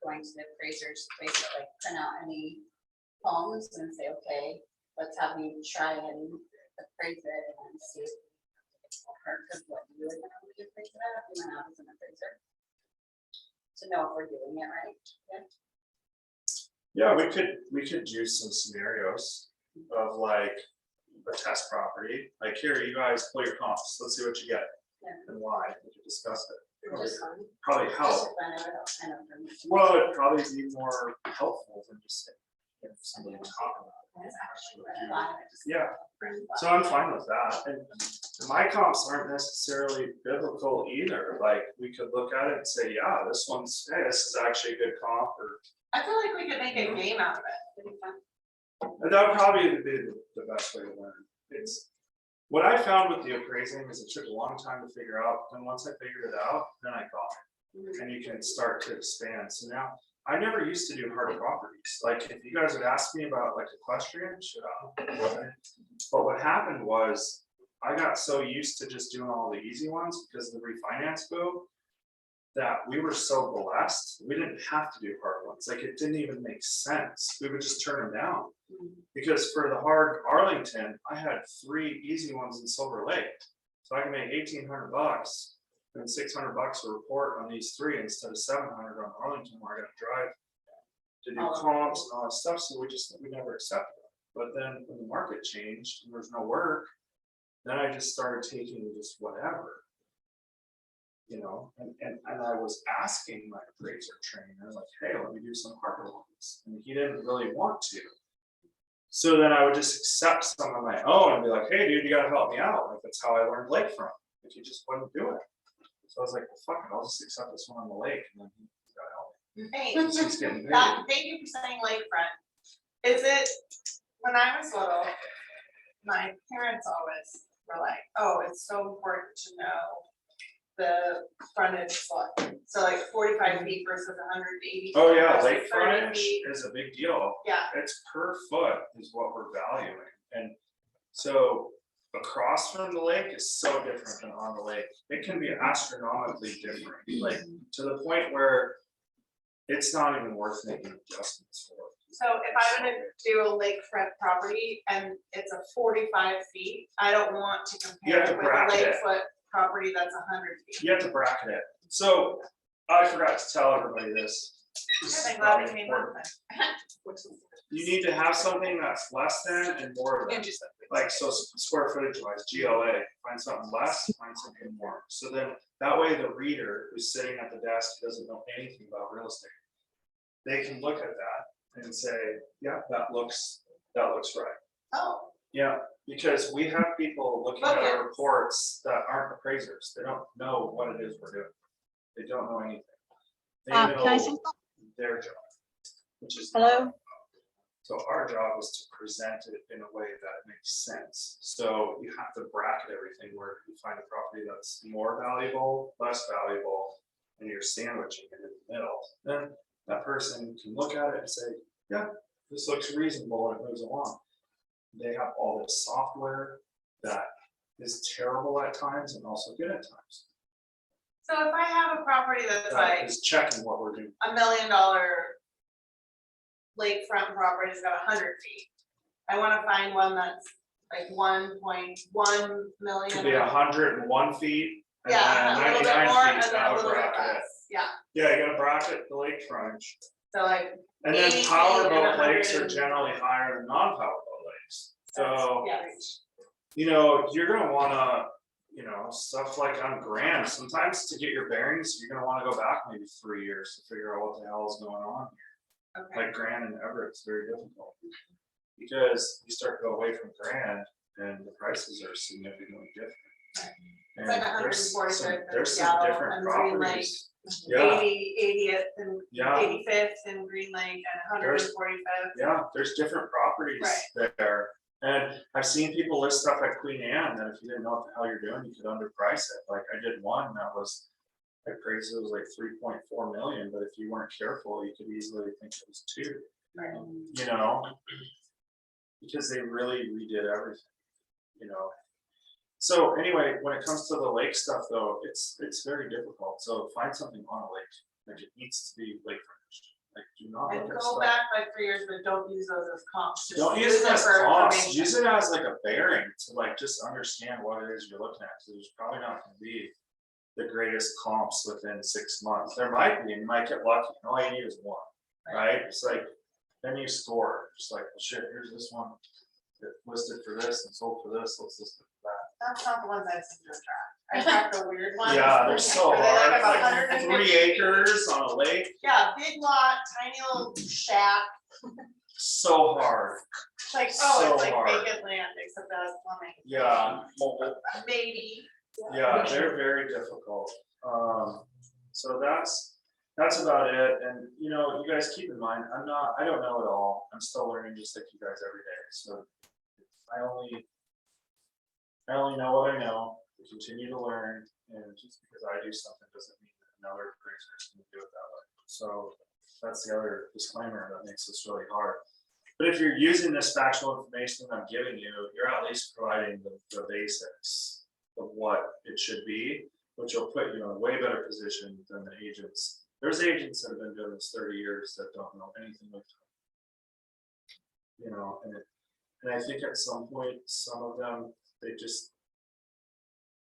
going to the appraisers, basically, like, print out any homes and say, okay, let's have you try and appraise it and see if it's because what you would normally appraise it at, you went out as an appraiser. To know if we're doing it right, Yeah, we could use some scenarios of like a test property, like here, you guys pull your comps, let's see what you get. Yeah. And why, we could discuss it. Just fun. Probably Just help, to find out kind of information. well, it'd probably be more helpful than just if somebody talk about it. That's actually what I thought. I just- Yeah. So I'm fine with that, and my comps aren't necessarily biblical either, like, we could look at it and say, yeah, this one's, hey, this is actually a good comp, or, I feel like we could make a game out of it. It'd be fun. And that would probably be the best way to learn. It's, what I found with the appraising is it took a long time to figure out, and once I figured it out, then I got it. And you can start to expand. So now, I never used to do hard properties. Like, if you guys would ask me about like equestrian, shut up. But what happened was, I got so used to just doing all the easy ones because of the refinance boom, that we were so blessed, we didn't have to do hard ones. Like, it didn't even make sense. We would just turn them down. Because for the hard Arlington, I had 3 easy ones in Silver Lake. So I can make $1,800 and $600 a report on these 3 instead of $700 on Arlington, where I gotta drive to do comps and all that stuff. So we never accepted it. But then when the market changed and there's no work, then I just started taking just whatever. You know, and I was asking my appraiser trainer, like, hey, let me do some harder ones. And he didn't really want to. So then I would just accept some on my own and be like, hey, dude, you gotta help me out. Like, that's how I learned lakefront. Like, he just wouldn't do it. So I was like, well, fuck it, I'll just accept this one on the lake, and then he's gotta help me. Hey, He's getting paid. thank you for saying lakefront. Is it, when I was little, my parents always were like, oh, it's so important to know the frontage flood. So like 45 feet versus 180. Oh yeah, versus lake 30 frontage feet. is a big deal. Yeah, It's per foot is what we're valuing. And so across from the lake is so different than on the lake. It can be astronomically different, like to the point where it's not even worth making adjustments for. so if I were to do a lakefront property and it's a 45 feet, I don't want to You have compare to it with a bracket it. lakefoot property that's 100 feet. You have to bracket it. So I forgot to tell everybody this. This is I'm glad we probably came up important. with You need to have something that's less than and more than. Like, so square footage wise, GLA, find something less, find something more. So then that way the reader who's sitting at the desk who doesn't know anything about real estate, they can look at that and say, yeah, that looks right. Oh, Yeah, because we have people looking at our reports that aren't appraisers. They don't know what it is we're doing. They don't know anything. They Can I say know their job, which is. Hello? So our job is to present it in a way that makes sense. So you have to bracket everything where you find a property that's more valuable, less valuable, and you're sandwiching it in the middle. Then that person can look at it and say, yeah, this looks reasonable, and it moves along. They have all this software that is terrible at times and also good at times. so if I have a property that's That like is checking what we're doing. $1 million lakefront property that's got 100 feet. I wanna find one that's like 1.1 million. Could be 101 feet. And Yeah, a little bit 99 more feet, and then that a would little bit bracket it. less, yeah, Yeah, you gotta bracket the lake frontage. so like. And 80 then feet powerboat and lakes are 100. generally higher than non-powerboat lakes. So, Yeah. you know, you're gonna wanna, you know, stuff like on Grand, sometimes to get your bearings, you're gonna wanna go back maybe 3 years to figure out what the hell is going on. Okay, Like Grand and Everett, it's very difficult. Because you start to go away from Grand and the prices are significantly different. It's like And there's 145th some, and there's some Seattle different and Green Lake. properties. Yeah, 80th and yeah. 85th and Green Lake and There's- 145th. Yeah, there's different properties there. And I've seen people list stuff at Queen Anne that if you didn't know what the hell you're doing, you could underprice it. Like I did one that was, I appraised it was like 3.4 million, but if you weren't careful, you could easily think it was 2. You know? Because they really redid everything, you know? So anyway, when it comes to the lake stuff though, it's very difficult. So find something on a lake, like it needs to be lake frontage. Like do not And look at go stuff. back like 3 years, but don't use those as comps. Just Don't use it as for comps, information. use it as like a bearing to like just understand what it is you're looking at. So there's probably not gonna be the greatest comps within 6 months. There might be, and you might get lucky. All you need is one, right? It's like, then you score, just like, well, shit, here's this one. It listed for this and sold for this, let's list it for that. That's not the ones I seem to track. I track the weird ones. Yeah, they're so Are they like hard, about like 150 3 acres on a lake, Yeah, big lot, tiny little shack, so hard. it's like, oh, So it's like hard. vacant land, except that has plumbing. Yeah, Maybe. yeah, they're very difficult. So that's about it, and, you know, you guys keep in mind, I don't know it all, I'm still learning just like you guys every day, so. I only know what I know, I continue to learn, and just because I do something doesn't mean that another appraiser is gonna do it that way. So that's the other disclaimer that makes this really hard. But if you're using this factual information that I'm giving you, you're at least providing the basics of what it should be, which will put you in a way better position than the agents. There's agents that have been doing this 30 years that don't know anything like that. You know, and I think at some point, some of them, they just,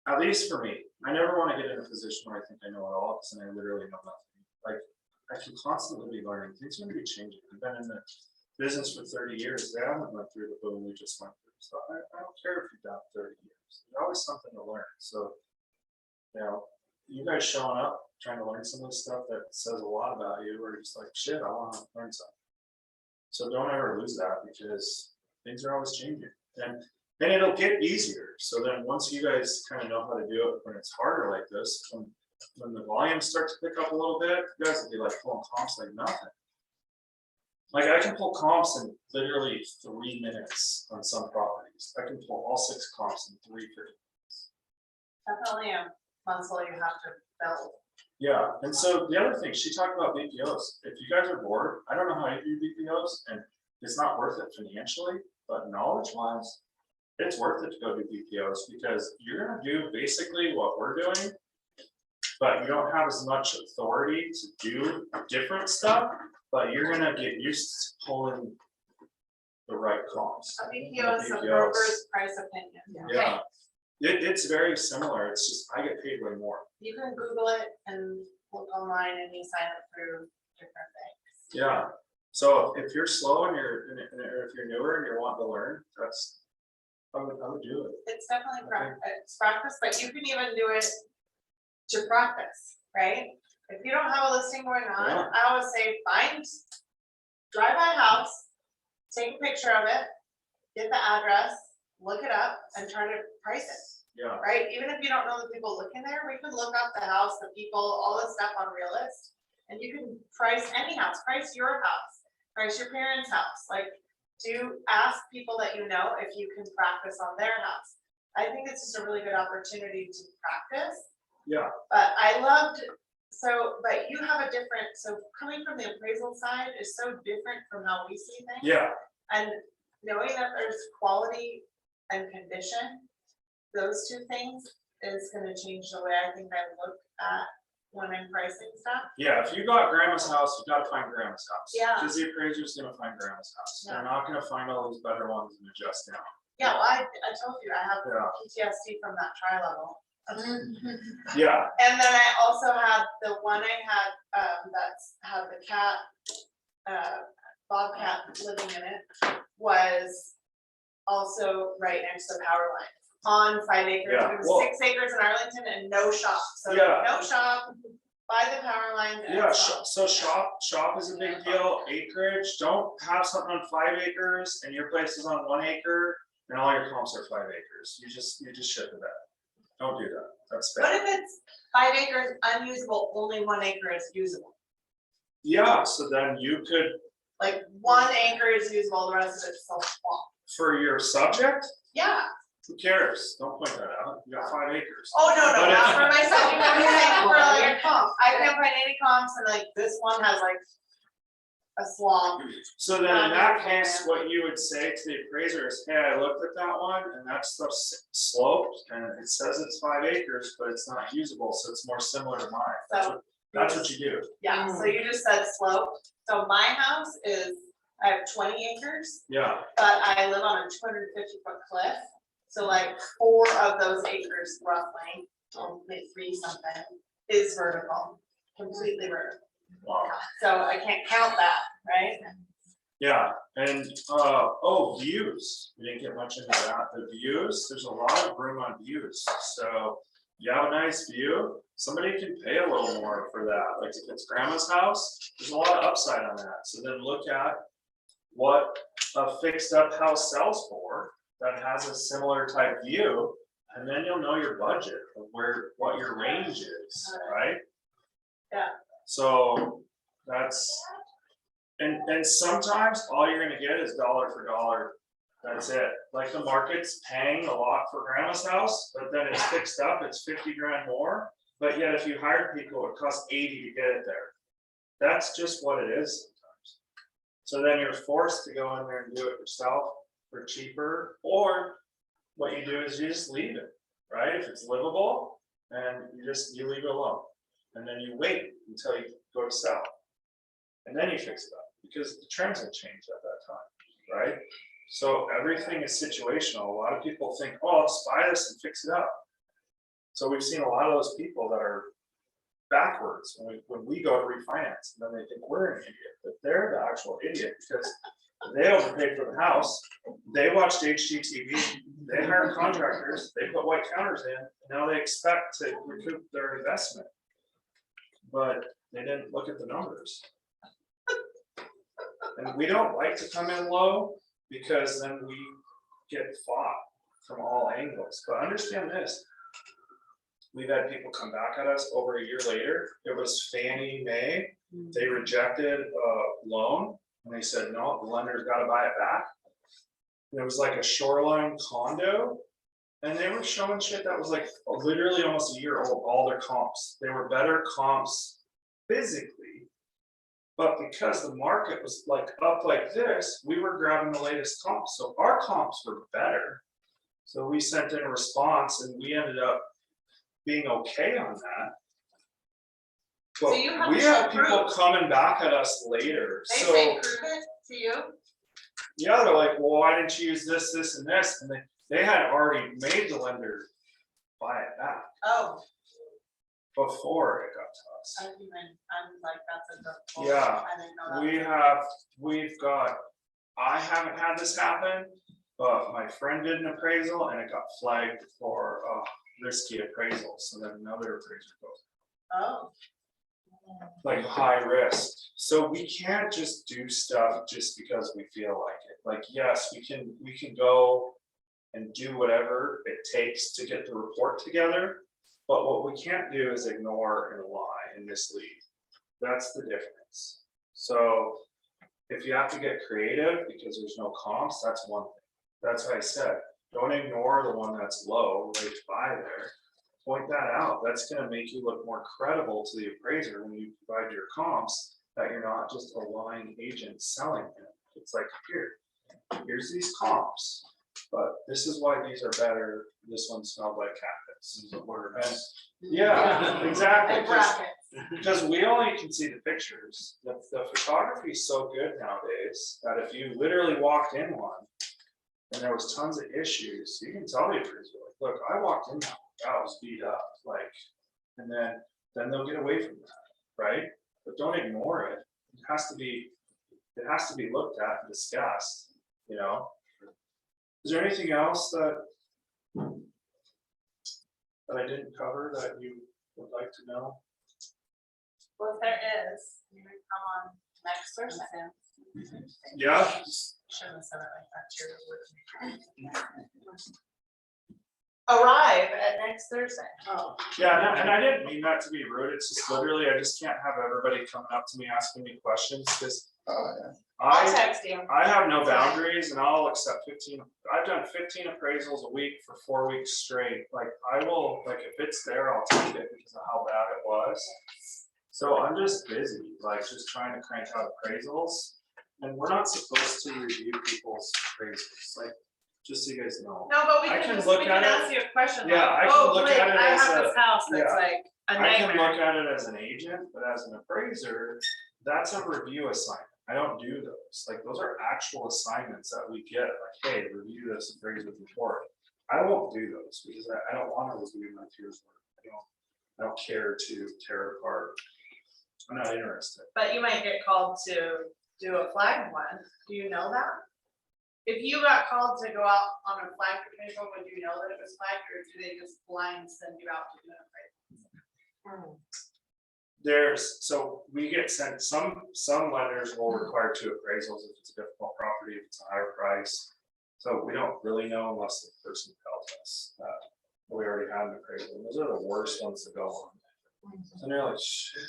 at least for me, I never want to get in a position where I think I know it all, because I literally know nothing. Like, I can constantly be learning, things are going to be changing. I've been in the business for 30 years, they haven't went through the boom we just went through. So I don't care if you've done 30 years, there's always something to learn. So, you know, you guys showing up, trying to learn some of this stuff that says a lot about you, or just like, shit, I want to learn something. So don't ever lose that, because things are always changing, and it'll get easier. So then once you guys kind of know how to do it when it's harder like this, when the volumes start to pick up a little bit, you guys will be like pulling comps like nothing. Like I can pull comps in literally 3 minutes on some properties. I can pull all 6 comps in 3 minutes. Definitely a muscle you have to build. Yeah, and so the other thing, she talked about BPOs. If you guys are bored, I don't know how you do BPOs, and it's not worth it financially, but knowledge-wise, it's worth it to go do BPOs, because you're gonna do basically what we're doing, but you don't have as much authority to do different stuff, but you're gonna get used to pulling the right comps. A BPO is a broker's price opinion. Yeah, it's very similar, it's just, I get paid way more. You can Google it and look online and you sign up through different things. Yeah, so if you're slow and if you're newer and you're wanting to learn, I would do it. It's definitely practice, but you can even do it to practice, right? If you don't have a listing going on, Yeah. I always say drive by a house, take a picture of it, get the address, look it up, and try to price it. Yeah, Right, even if you don't know the people looking there, we can look up the house, the people, all this stuff on Realist. And you can price any house, price your house, price your parents' house, like, do ask people that you know if you can practice on their house. I think it's just a really good opportunity to practice, yeah, but I loved, but you have a different, so coming from the appraisal side is so different from how we see things. yeah, And knowing that there's quality and condition, those 2 things is gonna change the way I think I look at when I'm pricing stuff. yeah. If you got grandma's house, you gotta find grandma's house. Yeah. Because the appraiser's gonna find grandma's house. They're not gonna find all these better ones and adjust down. Yeah, well, I told you, I have Yeah. PTSD from that tri-level. Yeah, And then I also had the one I had, that's had the cat, bobcat living in it, was also right next to the power line. On 5 acres, Yeah, it was well- 6 acres in Arlington and no shop, so Yeah. no shop, by the power line. and yeah, shop. so shop is a big deal, acreage, don't have something on 5 acres and your place is on 1 acre and all your comps are 5 acres, you just ship it back. Don't do that, that's What bad. if it's 5 acres unusable, only 1 acre is usable? Yeah, so then you could, Like 1 acre is usable, the rest of it's so small. for your subject, Yeah, who cares, don't point that out, you got 5 acres. oh, no, But not if- for myself, I'm saying for like a comp, I can't find any comps and like this one has like a swamp. So then in that case, what you would say to the appraiser is, hey, I looked at that one and that stuff's sloped and it says it's 5 acres, but it's not usable, so it's more similar to mine. That's what you do. Yeah, so you just said slope, so my house is, I have 20 acres, Yeah, but I live on a 250-foot cliff. So like 4 of those acres roughly, or maybe 3 something, is vertical, completely vertical. wow. So I can't count that, right? Yeah, and, views, we didn't get much into that, the views, there's a lot of room on views, so you have a nice view, somebody can pay a little more for that, like if it's grandma's house, there's a lot of upside on that, so then look at what a fixed up house sells for that has a similar type view, and then you'll know your budget of what your range is, right? Yeah. So that's, and sometimes all you're gonna get is dollar for dollar. That's it. Like the market's paying a lot for grandma's house, but then it's fixed up, it's 50 grand more. But yet if you hired people, it costs 80 to get it there. That's just what it is sometimes. So then you're forced to go in there and do it yourself for cheaper, or what you do is you just leave it, right? If it's livable, and you leave it alone. And then you wait until you go to sell. And then you fix it up, because the trends will change at that time, right? So everything is situational. A lot of people think, oh, I'll just buy this and fix it up. So we've seen a lot of those people that are backwards when we go to refinance, and then they think we're an idiot, but they're the actual idiot because they overpaid for the house. They watched HGTV, they hired contractors, they put white counters in, and now they expect to recoup their investment. But they didn't look at the numbers. And we don't like to come in low because then we get fought from all angles. But understand this, we've had people come back at us over a year later. It was Fannie Mae. They rejected a loan and they said, no, the lender's got to buy it back. And it was like a shoreline condo. And they were showing shit that was like literally almost a year old, all their comps. They were better comps physically. But because the market was like up like this, we were grabbing the latest comps. So our comps were better. So we sent in a response and we ended up being okay on that. But So you have we to show have people proof. coming back at us later. They So say prove it to you. yeah, they're like, well, why didn't you use this, this, and this? And they had already made the lender buy it back Oh, before it got to us. I'm like, that's a good. Yeah, I didn't know that. we've got, I haven't had this happen, but my friend did an appraisal and it got flagged for risky appraisal. So then another appraiser goes, Oh. like high risk. So we can't just do stuff just because we feel like it. Like, yes, we can go and do whatever it takes to get the report together. But what we can't do is ignore and lie and mislead. That's the difference. So if you have to get creative because there's no comps, that's one thing. That's what I said. Don't ignore the one that's low, right by there. Point that out. That's going to make you look more credible to the appraiser when you provide your comps, that you're not just a lying agent selling it. It's like, here's these comps, but this is why these are better. This one smelled like cactus. And yeah, exactly. And brackets. Because we only can see the pictures. The photography is so good nowadays that if you literally walked in one and there was tons of issues, you can tell the appraiser, like, look, I walked in that was beat up, like, and then they'll get away from that, right? But don't ignore it. It has to be looked at and discussed, you know? Is there anything else that I didn't cover that you would like to know? Well, if there is, you can come on next Thursday. Yeah. Shouldn't have said it like that. Arrive at next Thursday. Oh, Yeah, and I didn't mean that to be rude. It's just literally, I just can't have everybody coming up to me asking me questions because I'll text you. I have no boundaries and I'll accept 15. I've done 15 appraisals a week for 4 weeks straight. Like I will, like if it's there, I'll take it because of how bad it was. So I'm just busy, like just trying to crank out appraisals. And we're not supposed to review people's appraisals, like, just so you guys know. No, but we I can can just, look we at can it. ask you a question Yeah, like, I can oh, look Blake, at it I as have a- this house that's yeah. like a I can nightmare. look at it as an agent, but as an appraiser, that's a review assignment. I don't do those. Like, those are actual assignments that we get, like, hey, review this appraisal report. I won't do those because I don't want to review my peers' work. I don't care to tear it apart. I'm not interested. But you might get called to do a flag one. Do you know that? If you got called to go out on a flag appraisal, would you know that it was flagged, or do they just blind send you out to do an appraisal? So we get sent, some lenders will require 2 appraisals if it's a difficult property, if it's a higher price. So we don't really know unless the person tells us that we already have an appraisal. Those are the worst ones to go on. And they're like, shit.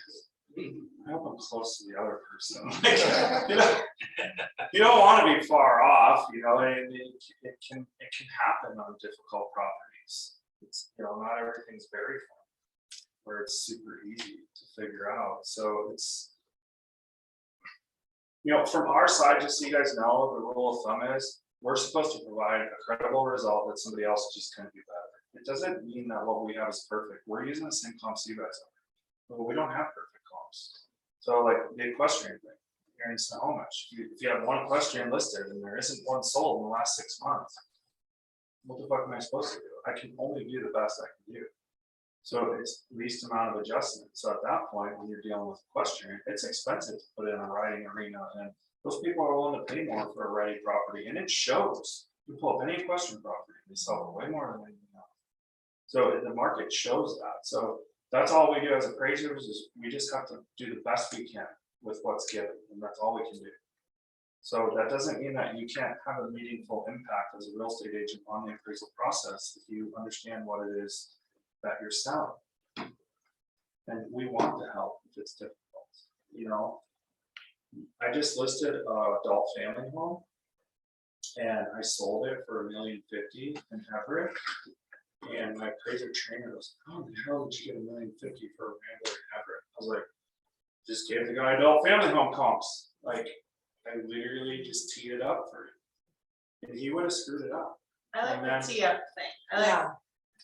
come close to the other person. You don't want to be far off, you know, and it can happen on difficult properties. It's, you know, not everything's very fun, where it's super easy to figure out, so it's, you know, from our side, just so you guys know, the rule of thumb is, we're supposed to provide a credible result that somebody else just couldn't do better. It doesn't mean that what we have is perfect, we're using the same comps you guys are, but we don't have perfect comps. So like the equestrian thing, here in Snohomish, if you have one equestrian listed and there isn't one sold in the last 6 months, what the fuck am I supposed to do? I can only do the best I can do. So it's least amount of adjustment. So at that point, when you're dealing with equestrian, it's expensive to put in a riding arena, and those people are willing to pay more for a ready property, and it shows. You pull up any equestrian property, they sell for way more than anything else. So the market shows that. So that's all we do as appraisers, is we just have to do the best we can with what's given, and that's all we can do. So that doesn't mean that you can't have a meaningful impact as a real estate agent on the appraisal process if you understand what it is that you're selling. And we want to help if it's difficult, you know. I just listed a adult family home and I sold it for $1.05 million in Everett. And my appraiser trainer was, how the hell did you get $1.05 million for a Rambler in Everett? I was like, just gave the guy adult family home comps. Like, I literally just teed it up for him. And he would have screwed it up. I like And the then- tee up thing.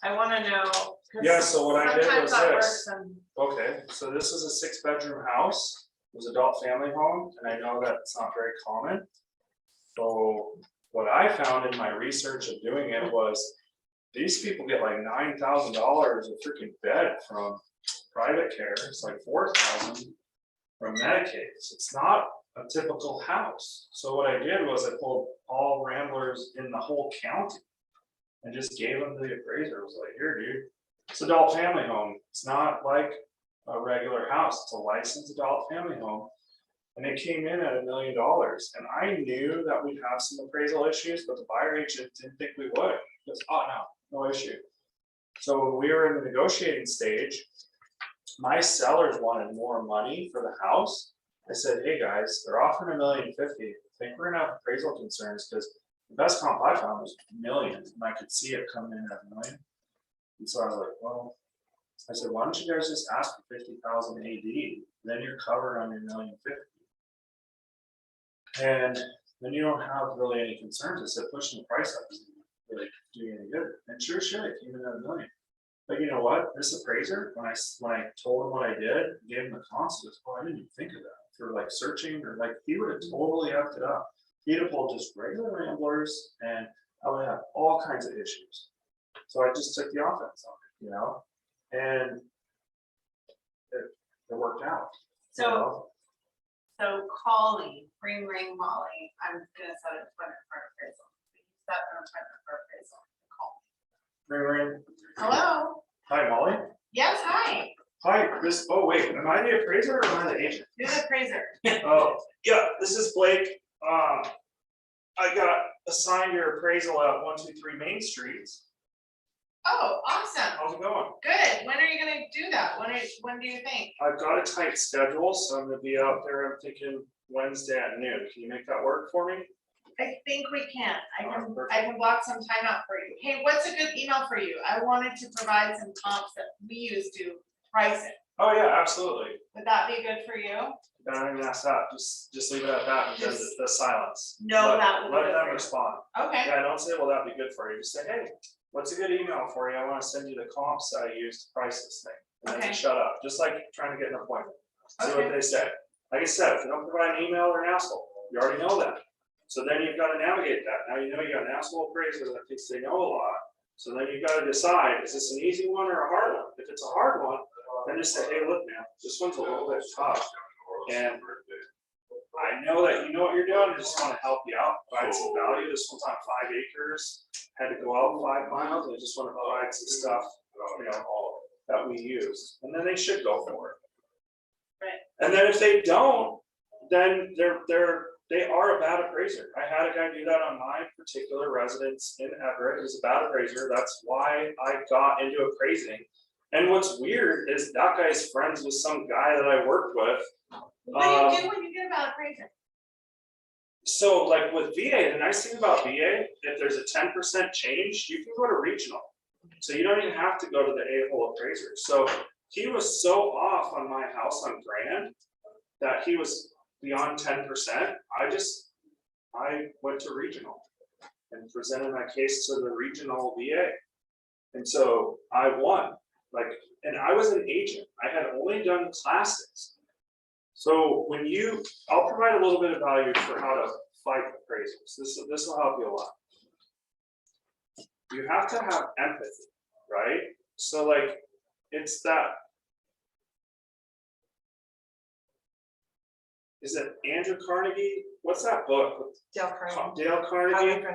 I wanna know. 'cause Yeah, so what I did sometimes was that this. works and- Okay, so this is a 6-bedroom house, it was adult family home, and I know that it's not very common. So what I found in my research of doing it was, these people get like $9,000 a freaking bed from private care, it's like $4,000 from Medicaid. It's not a typical house. So what I did was I pulled all Ramblers in the whole county and just gave them to the appraiser. I was like, here, dude, it's adult family home. It's not like a regular house. It's a licensed adult family home. And it came in at $1 million. And I knew that we'd have some appraisal issues, but the buyer agent didn't think we would. He goes, oh, no issue. So when we were in the negotiating stage, my sellers wanted more money for the house. I said, hey guys, they're offering $1.05 million. I think we're gonna have appraisal concerns, because the best comp I found was $1 million, and I could see it coming in at $1 million. And so I was like, well, I said, why don't you guys just ask for 50,000 AD, then you're covered on your $1.05 million. And then you don't have really any concerns. I said, pushing the price up isn't really doing any good. And sure, it came in at $1 million. But you know what? This appraiser, when I told him what I did, gave him the comps, he goes, oh, I didn't even think of that. For like searching, or like, he would have totally effed it up. He'd have pulled just regular Ramblers, and I would have all kinds of issues. So I just took the offense on it, you know, and it worked out. you So, know? so Colleen, ring Molly, I'm gonna set an appointment for appraisal. Set an appointment for appraisal. Call me. Ring. Hello? Hi, Molly. Yes, hi, Hi, oh wait, am I the appraiser or am I the agent? you're the appraiser. Oh, yeah, this is Blake. I got assigned your appraisal at 123 Main Street. Oh, awesome, How's it going? good, when are you gonna do that, when do you think? I've got a tight schedule, so I'm gonna be out there, I'm thinking Wednesday at noon. Can you make that work for me? I think we can, Alright, perfect. I can block some time out for you. Hey, what's a good email for you? I wanted to provide some comps that we use to price it. Oh, yeah, absolutely. Would that be good for you? I don't even ask that, just leave it at that, because Just- the silence. No, that will be Let good them for you. respond. Okay, Yeah, don't say, well, that'd be good for you, just say, hey, what's a good email for you? I wanna send you the comps that I use to price this thing. And then Okay. shut up, just like trying to get an appointment. See Okay. what they say. Like I said, if you don't provide an email or an asshole, you already know that. So then you've gotta navigate that. Now you know you got an asshole appraiser that thinks they know a lot. So then you've gotta decide, is this an easy one or a hard one? If it's a hard one, then just say, hey, look, man, this one's a little bit tough. And I know that you know what you're doing, I just wanna help you out, provide some value. This one's on 5 acres, had to go out 5 miles, I just wanna provide some stuff, you know, that we use. And then they should go for it. Right. And then if they don't, then they are a bad appraiser. I had a guy do that on my particular residence in Everett. He was a bad appraiser. That's why I got into appraising. And what's weird is that guy's friends with some guy that I worked with What do you do when you get about appraiser? So like with VA, the nice thing about VA, if there's a 10% change, you can go to regional. So you don't even have to go to the A-hole appraiser. So he was so off on my house on Grand that he was beyond 10%. I went to regional and presented my case to the regional VA. And so I won, and I was an agent. I had only done classics. So I'll provide a little bit of value for how to fight appraisals. This will help you a lot. You have to have empathy, right? So it's that. Is it Andrew Carnegie? What's that book? Dale Carnegie. Dale Carnegie.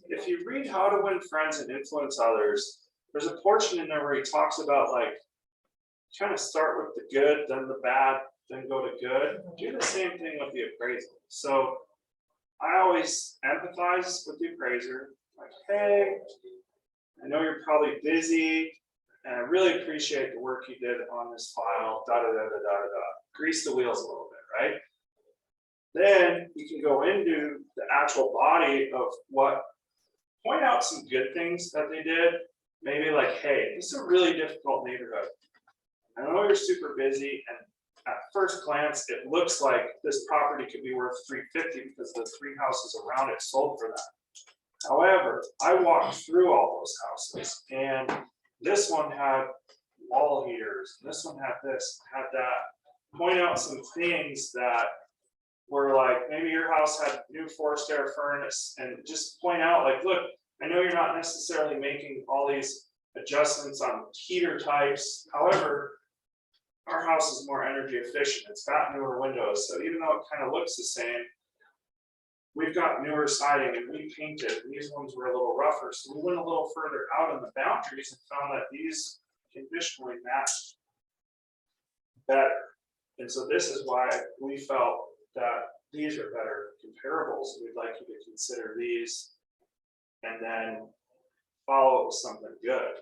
If you read How to Win Friends and Influence Others, there's a portion in there where he talks about kind of start with the good, then the bad, then go to good. Do the same thing with the appraisal. So I always empathize with the appraiser, hey, I know you're probably busy, and I really appreciate the work you did on this file, da da da da da da. Grease the wheels a little bit, right? Then you can go into the actual body of point out some good things that they did. Maybe hey, this is a really difficult neighborhood. I know you're super busy, and at first glance, it looks like this property could be worth $350 because the 3 houses around it sold for that. However, I walked through all those houses, and this one had wall heaters, and this one had this, had that. Point out some things that were maybe your house had new forced air furnace, and just point out look, I know you're not necessarily making all these adjustments on heater types. However, our house is more energy efficient. It's got newer windows. So even though it kind of looks the same, we've got newer siding and we painted. And these ones were a little rougher. So we went a little further out in the boundaries and found that these conditionally matched better. And so this is why we felt that these are better comparables. We'd like you to consider these and then follow it with something good.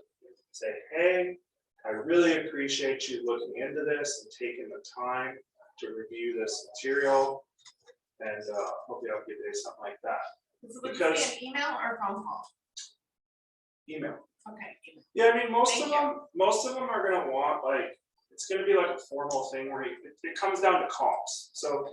Say, hey, I really appreciate you looking into this and taking the time to review this material. And hope you have a good day, something like that. Would it be an email or phone call? Email. Okay. Yeah, I mean, most of them are gonna want it's gonna be a formal thing where it comes down to comps. So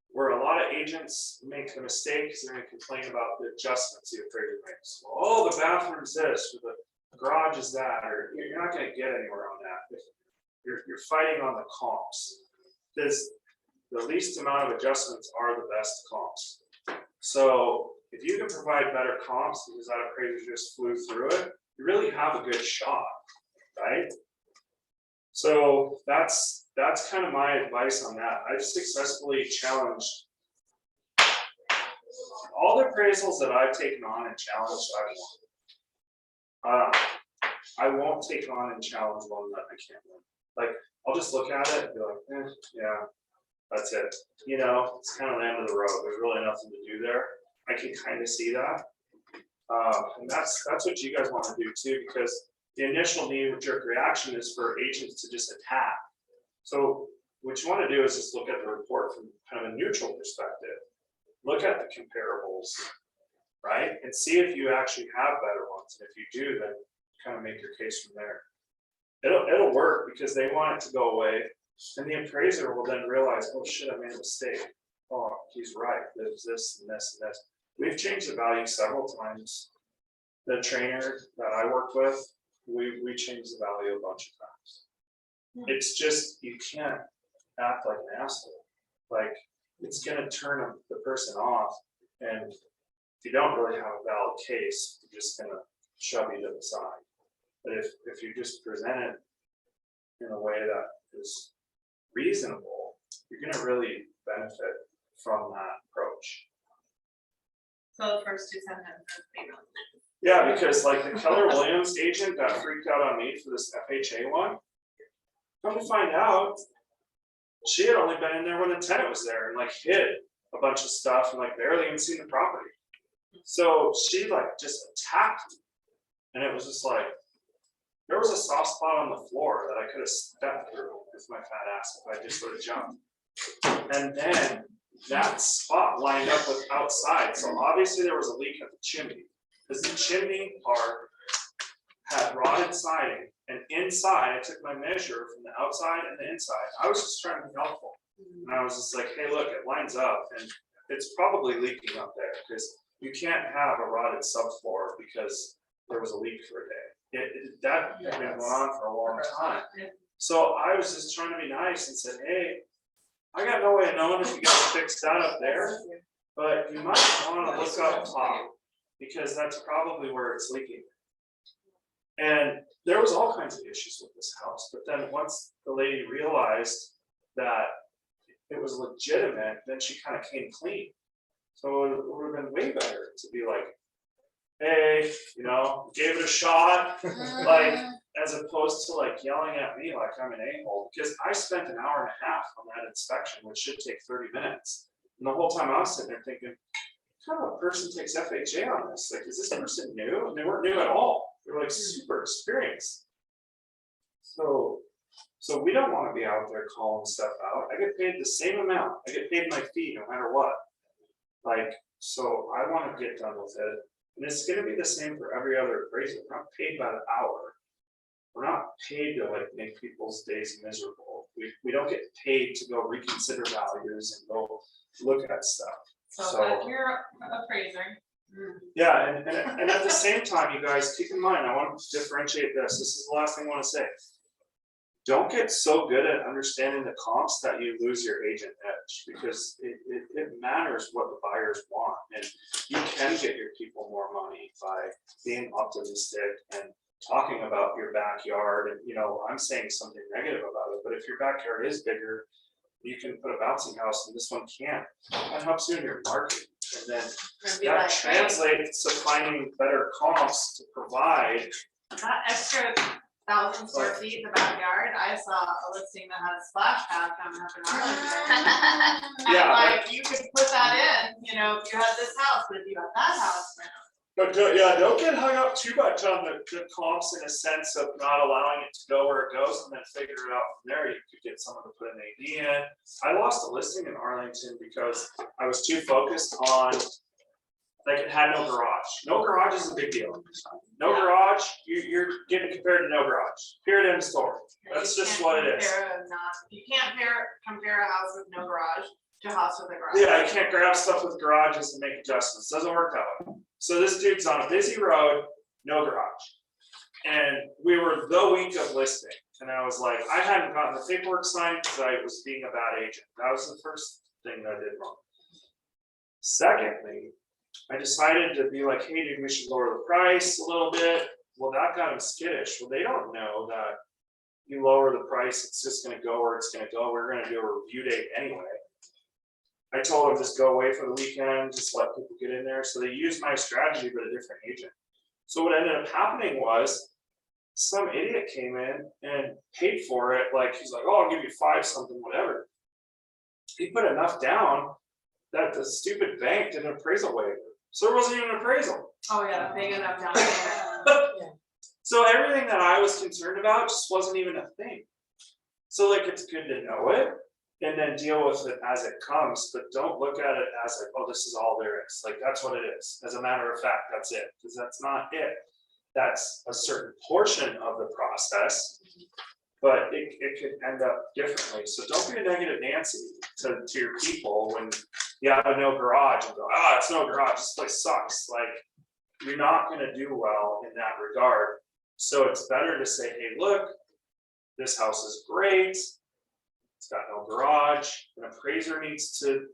where a lot of agents make the mistake is they're gonna complain about the adjustments the appraiser makes. Oh, the bathroom's this, or the garage is that, or you're not gonna get anywhere on that. You're fighting on the comps. The least amount of adjustments are the best comps. So if you can provide better comps because that appraiser just flew through it, you really have a good shot, right? So that's kind of my advice on that. I've successfully challenged all the appraisals that I've taken on and challenged. I won't take on and challenge one that I can't win. I'll just look at it and be like, yeah, that's it. It's kind of the end of the road. There's really nothing to do there. I can kind of see that. And that's what you guys want to do too, because the initial knee-jerk reaction is for agents to just attack. So what you want to do is just look at the report from kind of a neutral perspective. Look at the comparables, right? And see if you actually have better ones. And if you do, then kind of make your case from there. It'll work because they want it to go away. And the appraiser will then realize, oh shit, I made a mistake. Oh, he's right. There's this and this and this. We've changed the value several times. The trainer that I worked with, we changed the value a bunch of times. It's just, you can't act like an asshole. It's gonna turn the person off. And if you don't really have a valid case, you're just gonna shove you to the side. But if you just present it in a way that is reasonable, you're gonna really benefit from that approach. So the first 2 sentences, Yeah, because the Keller Williams agent that freaked out on me for this FHA one, come to find out, she had only been in there when the tenant was there and hid a bunch of stuff and barely even seen the property. So she just attacked me. And it was just there was a soft spot on the floor that I could have stepped through with my fat ass if I just would have jumped. And then that spot lined up with outside, so obviously there was a leak at the chimney. Because the chimney part had rotted siding, and inside, I took my measure from the outside and the inside. I was just trying to be helpful. And I was just like, hey, look, it lines up, and it's probably leaking up there, because you can't have a rotted subfloor because there was a leak for a day. That had been going on for a long time. So I was just trying to be nice and said, hey, I got no way of knowing if you guys fixed that up there, but you might want to look up top, because that's probably where it's leaking. And there was all kinds of issues with this house, but then once the lady realized that it was legitimate, then she kind of came clean. So it would have been way better to be like, hey, gave it a shot, like, as opposed to like yelling at me like I'm an a-hole, because I spent an hour and a half on that inspection, which should take 30 minutes. And the whole time I was sitting there thinking, what kind of a person takes FHA on this? Like, is this person new? And they weren't new at all. They were like super experienced. So we don't want to be out there calling stuff out. I get paid the same amount. I get paid my fee no matter what. Like, so I want to get done with it. And it's going to be the same for every other appraiser. We're not paid by the hour. We're not paid to like make people's days miserable. We don't get paid to go reconsider values and go look at stuff. So if you're appraiser. Yeah, and at the same time, you guys, keep in mind, I want to differentiate this. This is the last thing I want to say. Don't get so good at understanding the comps that you lose your agent edge, because it matters what the buyers want, and you can get your people more money by being optimistic and talking about your backyard. And I'm saying something negative about it, but if your backyard is bigger, you can put a bouncy house and this one can't. That helps you in your market, and then that translates to finding better comps to provide. That extra 1,000 square feet in the backyard, I saw a listing that had a splash pad coming up in Arlington. Yeah, like, you could put that in, if you had this house, but if you had that house now. But don't get hung up too much on the comps in a sense of not allowing it to go where it goes, and then figure it out from there. You could get someone to put an AD in. I lost a listing in Arlington because I was too focused on, like, it had no garage. No garage is a big deal. No garage, you're getting compared to no garage. Period, end of story. That's just what it is. You can't compare a house with no garage to a house with a garage. Yeah, you can't grab stuff with garages and make adjustments. Doesn't work that way. So this dude's on a busy road, no garage. And we were the week of listing. And I was like, I hadn't gotten the paperwork signed because I was being a bad agent. That was the first thing that I did wrong. Secondly, I decided to be like, hey, dude, we should lower the price a little bit. Well, that got him skittish. Well, they don't know that you lower the price, it's just gonna go where it's gonna go. We're gonna do a review date anyway. I told them just go away for the weekend, just let people get in there. So they used my strategy, but a different agent. So what ended up happening was some idiot came in and paid for it. Like, he's like, oh, I'll give you 5 something, whatever. He put enough down that the stupid bank did an appraisal waiver. So there wasn't even an appraisal. Oh yeah, big enough down there. So everything that I was concerned about just wasn't even a thing. So like, it's good to know it and then deal with it as it comes, but don't look at it as like, oh, this is all there is. Like, that's what it is. As a matter of fact, that's it, because that's not it. That's a certain portion of the process, but it could end up differently. So don't be a negative Nancy to your people when you have a no garage and go, it's no garage, this place sucks. Like, you're not gonna do well in that regard. So it's better to say, hey, look, this house is great. It's got no garage. An appraiser needs to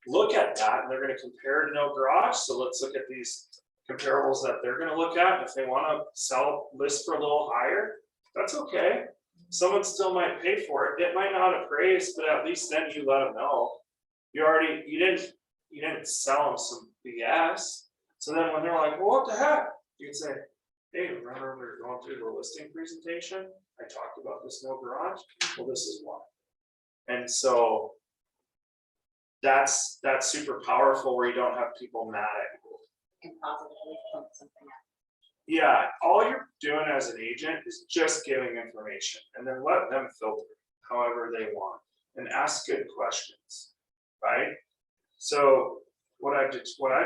look at that, and they're gonna compare to no garage. So let's look at these comparables that they're gonna look at. If they wanna list for a little higher, that's okay. Someone still might pay for it. It might not appraise, but at least then you let them know. You didn't sell them some BS. So then when they're like, well, what the heck? You can say, hey, remember we were going through the listing presentation? I talked about this no garage. Well, this is why. And so that's super powerful, where you don't have people mad at you. And positively point something out. Yeah, all you're doing as an agent is just giving information, and then let them filter however they want. and ask good questions, right? So what I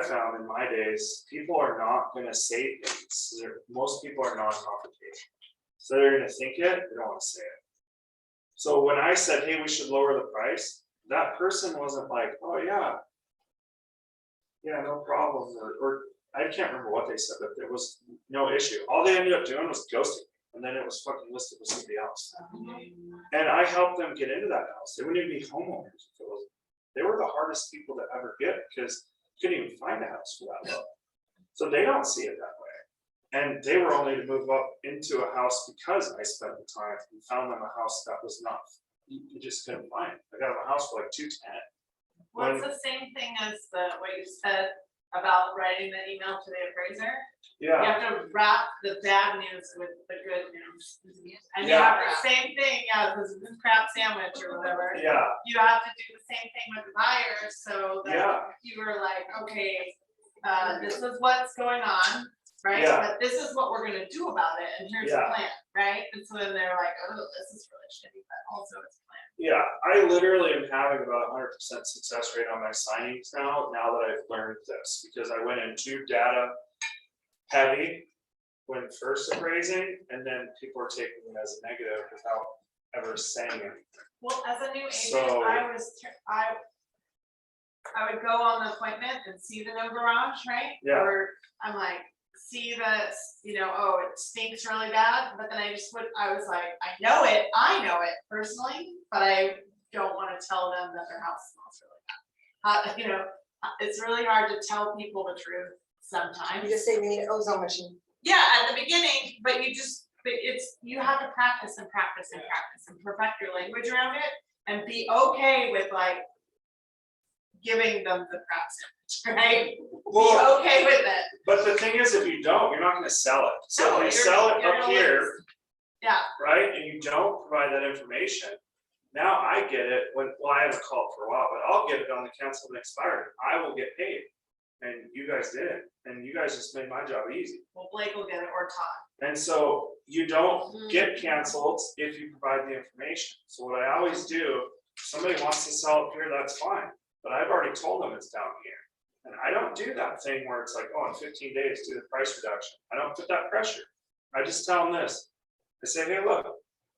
found in my days, people are not gonna say things. Most people are non-confrontational. So they're gonna think it, they don't wanna say it. So when I said, hey, we should lower the price, that person wasn't like, oh yeah. Yeah, no problem, or I can't remember what they said, but there was no issue. All they ended up doing was ghosting, and then it was fucking listed with somebody else. And I helped them get into that house. They wouldn't even be homeowners. They were the hardest people to ever get because you couldn't even find a house for that low. So they don't see it that way. And they were only to move up into a house because I spent the time and found them a house that was not, you just couldn't find. I got them a house for like $210. Well, it's the same thing as what you said about writing the email to the appraiser. Yeah. You have to wrap the bad news with the good news. And you Yeah. have the same thing, this crap sandwich or whatever. Yeah. You have to do the same thing with the buyers, so that Yeah. you were like, okay, this is what's going on, right? Yeah. But this is what we're gonna do about it, and here's the Yeah. plan, right? And so then they're like, oh, this is really shitty, but also it's a plan. Yeah, I literally am having about 100% success rate on my signings now that I've learned this, because I went in too data heavy when first appraising, and then people are taking it as a negative without ever saying anything. Well, as a new agent, So- I would go on the appointment and see the no garage, right? Yeah. Or I'm like, see that, oh, it stinks really bad, but then I was like, I know it personally, but I don't wanna tell them that their house smells really bad. It's really hard to tell people the truth sometimes. You just say we need an ozone machine. Yeah, at the beginning, but you have to practice and practice and practice and perfect your language around it and be okay with like giving them the crap sandwich, right? Well, Be okay with it. but the thing is, if you don't, you're not gonna sell it. So No, if you you're- sell it you're up gonna here, lose. Yeah, right, and you don't provide that information, now I get it I haven't called for a while, but I'll get it on the canceled and expired. I will get paid. And you guys didn't, and you guys just made my job easy. well, Blake will get it or Todd. And so you don't get canceled if you provide the information. So what I always do, if somebody wants to sell up here, that's fine, but I've already told them it's down here. And I don't do that thing where it's like, oh, in 15 days, do the price reduction. I don't put that pressure. I just tell them this. I say, hey, look,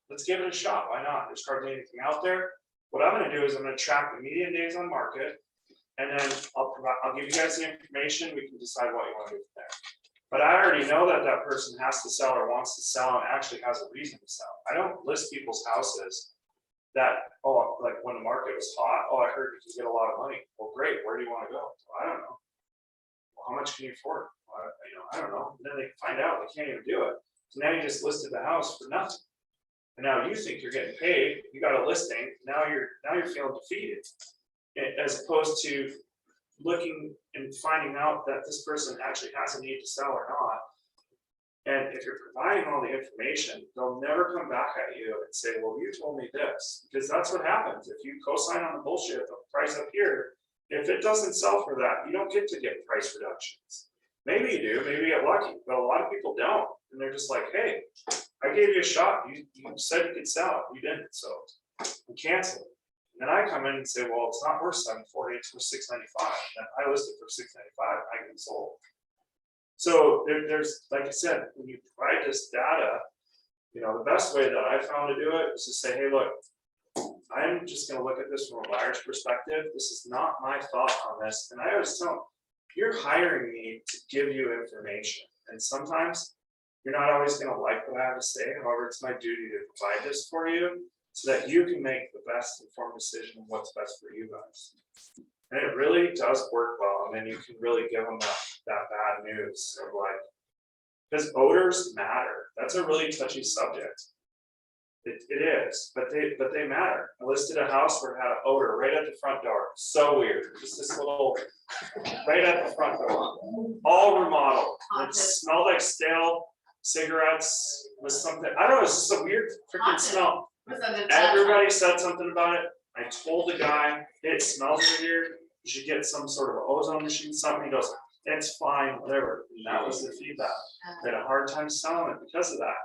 let's give it a shot. Why not? There's hardly anything out there. What I'm gonna do is I'm gonna track the median days on market, and then I'll give you guys the information. We can decide what you want to do from there. But I already know that that person has to sell or wants to sell and actually has a reason to sell. I don't list people's houses that, oh, like when the market was hot, oh, I heard you can get a lot of money. Well, great, where do you want to go? Well, I don't know. Well, how much can you afford? Well, I don't know. And then they find out they can't even do it. So now you just listed the house for nothing. And now you think you're getting paid, you got a listing, now you're feeling defeated. As opposed to looking and finding out that this person actually has a need to sell or not. And if you're providing all the information, they'll never come back at you and say, well, you told me this, because that's what happens. If you co-sign on the bullshit, the price up here, if it doesn't sell for that, you don't get to get price reductions. Maybe you do, maybe you get lucky, but a lot of people don't. And they're just like, hey, I gave you a shot. You said you could sell it, you didn't, so you cancel it. And then I come in and say, well, it's not worth $740, it's worth $695. And I listed for $695, I get sold. So there's, like I said, when you provide this data, the best way that I found to do it is to say, hey, look, I'm just gonna look at this from a buyer's perspective. This is not my thought on this. And I always tell them, you're hiring me to give you information. And sometimes you're not always gonna like what I have to say. However, it's my duty to provide this for you so that you can make the best informed decision of what's best for you guys. And it really does work well. And then you can really give them that bad news of like, because odors matter. That's a really touchy subject. It is, but they matter. I listed a house where it had an odor right at the front door. So weird. Just this little, right at the front door. All remodeled. It smelled like stale cigarettes with something. I don't know. It's just a weird freaking smell. Everybody said something about it. I told the guy, it smells weird. You should get some sort of ozone machine, something. He goes, it's fine, whatever. And that was the feedback. I had a hard time selling it because of that.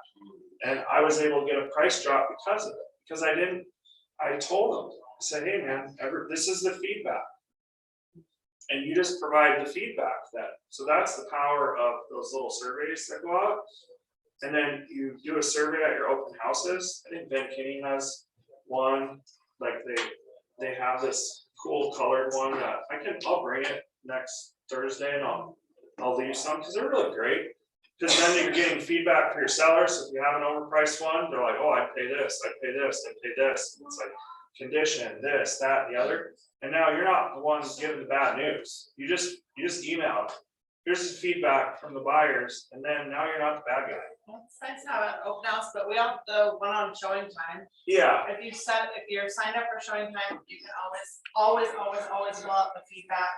And I was able to get a price drop because of it. Because I told them, say, hey man, this is the feedback. And you just provide the feedback then. So that's the power of those little surveys that go out. And then you do a survey at your open houses. I think Ben Kinney has one, like they have this cool colored one that I'll bring it next Thursday and I'll leave some because they're really great. Because then you're getting feedback for your sellers. So if you have an overpriced one, they're like, oh, I'd pay this, I'd pay this, I'd pay this. And it's like condition, this, that, and the other. And now you're not the one giving the bad news. You just emailed. Here's the feedback from the buyers, and then now you're not the bad guy. Well, it's nice to have an open house, but we have the one on showing time. Yeah, If you're signed up for showing time, you can always fill out the feedback.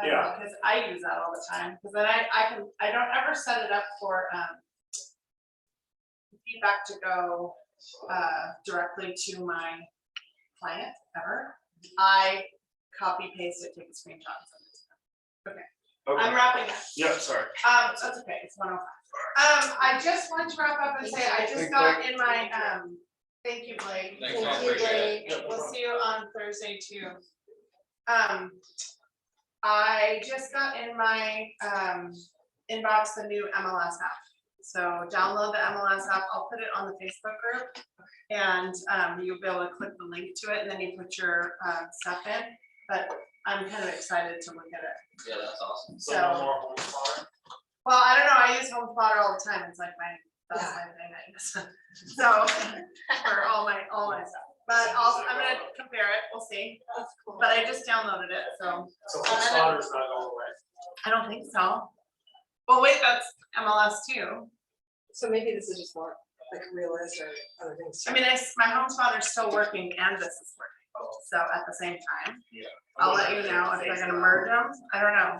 Yeah. Because I use that all the time, because then I don't ever set it up for feedback to go directly to my client ever. I copy paste it, take a screenshot. and send it to them. okay, I'm wrapping up. yeah, sorry. That's okay, it's 1:05. I just want to wrap up and say, I just got in my, thank you, Blake. Thanks, I Thank you, appreciate it. Blake. We'll see you on Thursday too. I just got in my, inbox the new MLS app. So download the MLS app, I'll put it on the Facebook group. And, you'll be able to click the link to it and then you put your, stuff in, but I'm kind of excited to look at it. Yeah, that's awesome. So no more home farm? Well, I don't know, I use Home Plotter all the time, it's like that's my thing, I guess. So, for all my stuff, but also, I'm gonna compare it, we'll see, That's cool. but I just downloaded it, so. So home slaughter's not going away. I don't think so. Well, wait, that's MLS too. So maybe this is just more like realist or other things. I mean, my Home Spotter's still working and this is working, so at the same time. Yeah. I'll let you know if they're gonna merge them, I don't know.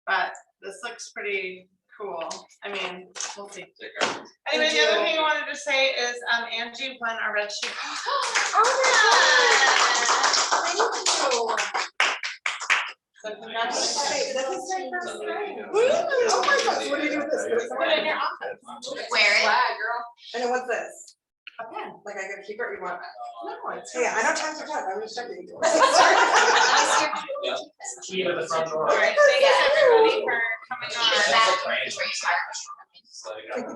But this looks pretty cool, I mean, we'll see. Take care. Anyway, the other thing I wanted to say is, Angie won our red sheet. So congratulations. Hey, this is my first So, time. yeah. Oh my gosh, what do you do with this? Put it in your office. Wear it. Swag, girl. And then what's this? A pen. Like I gotta keep it, or you want? No, it's. Hey, I don't have to talk, I'm just checking. Yeah. Key to the front door. All right, thanks everybody for coming on. That's a great. Before you start. So, yeah.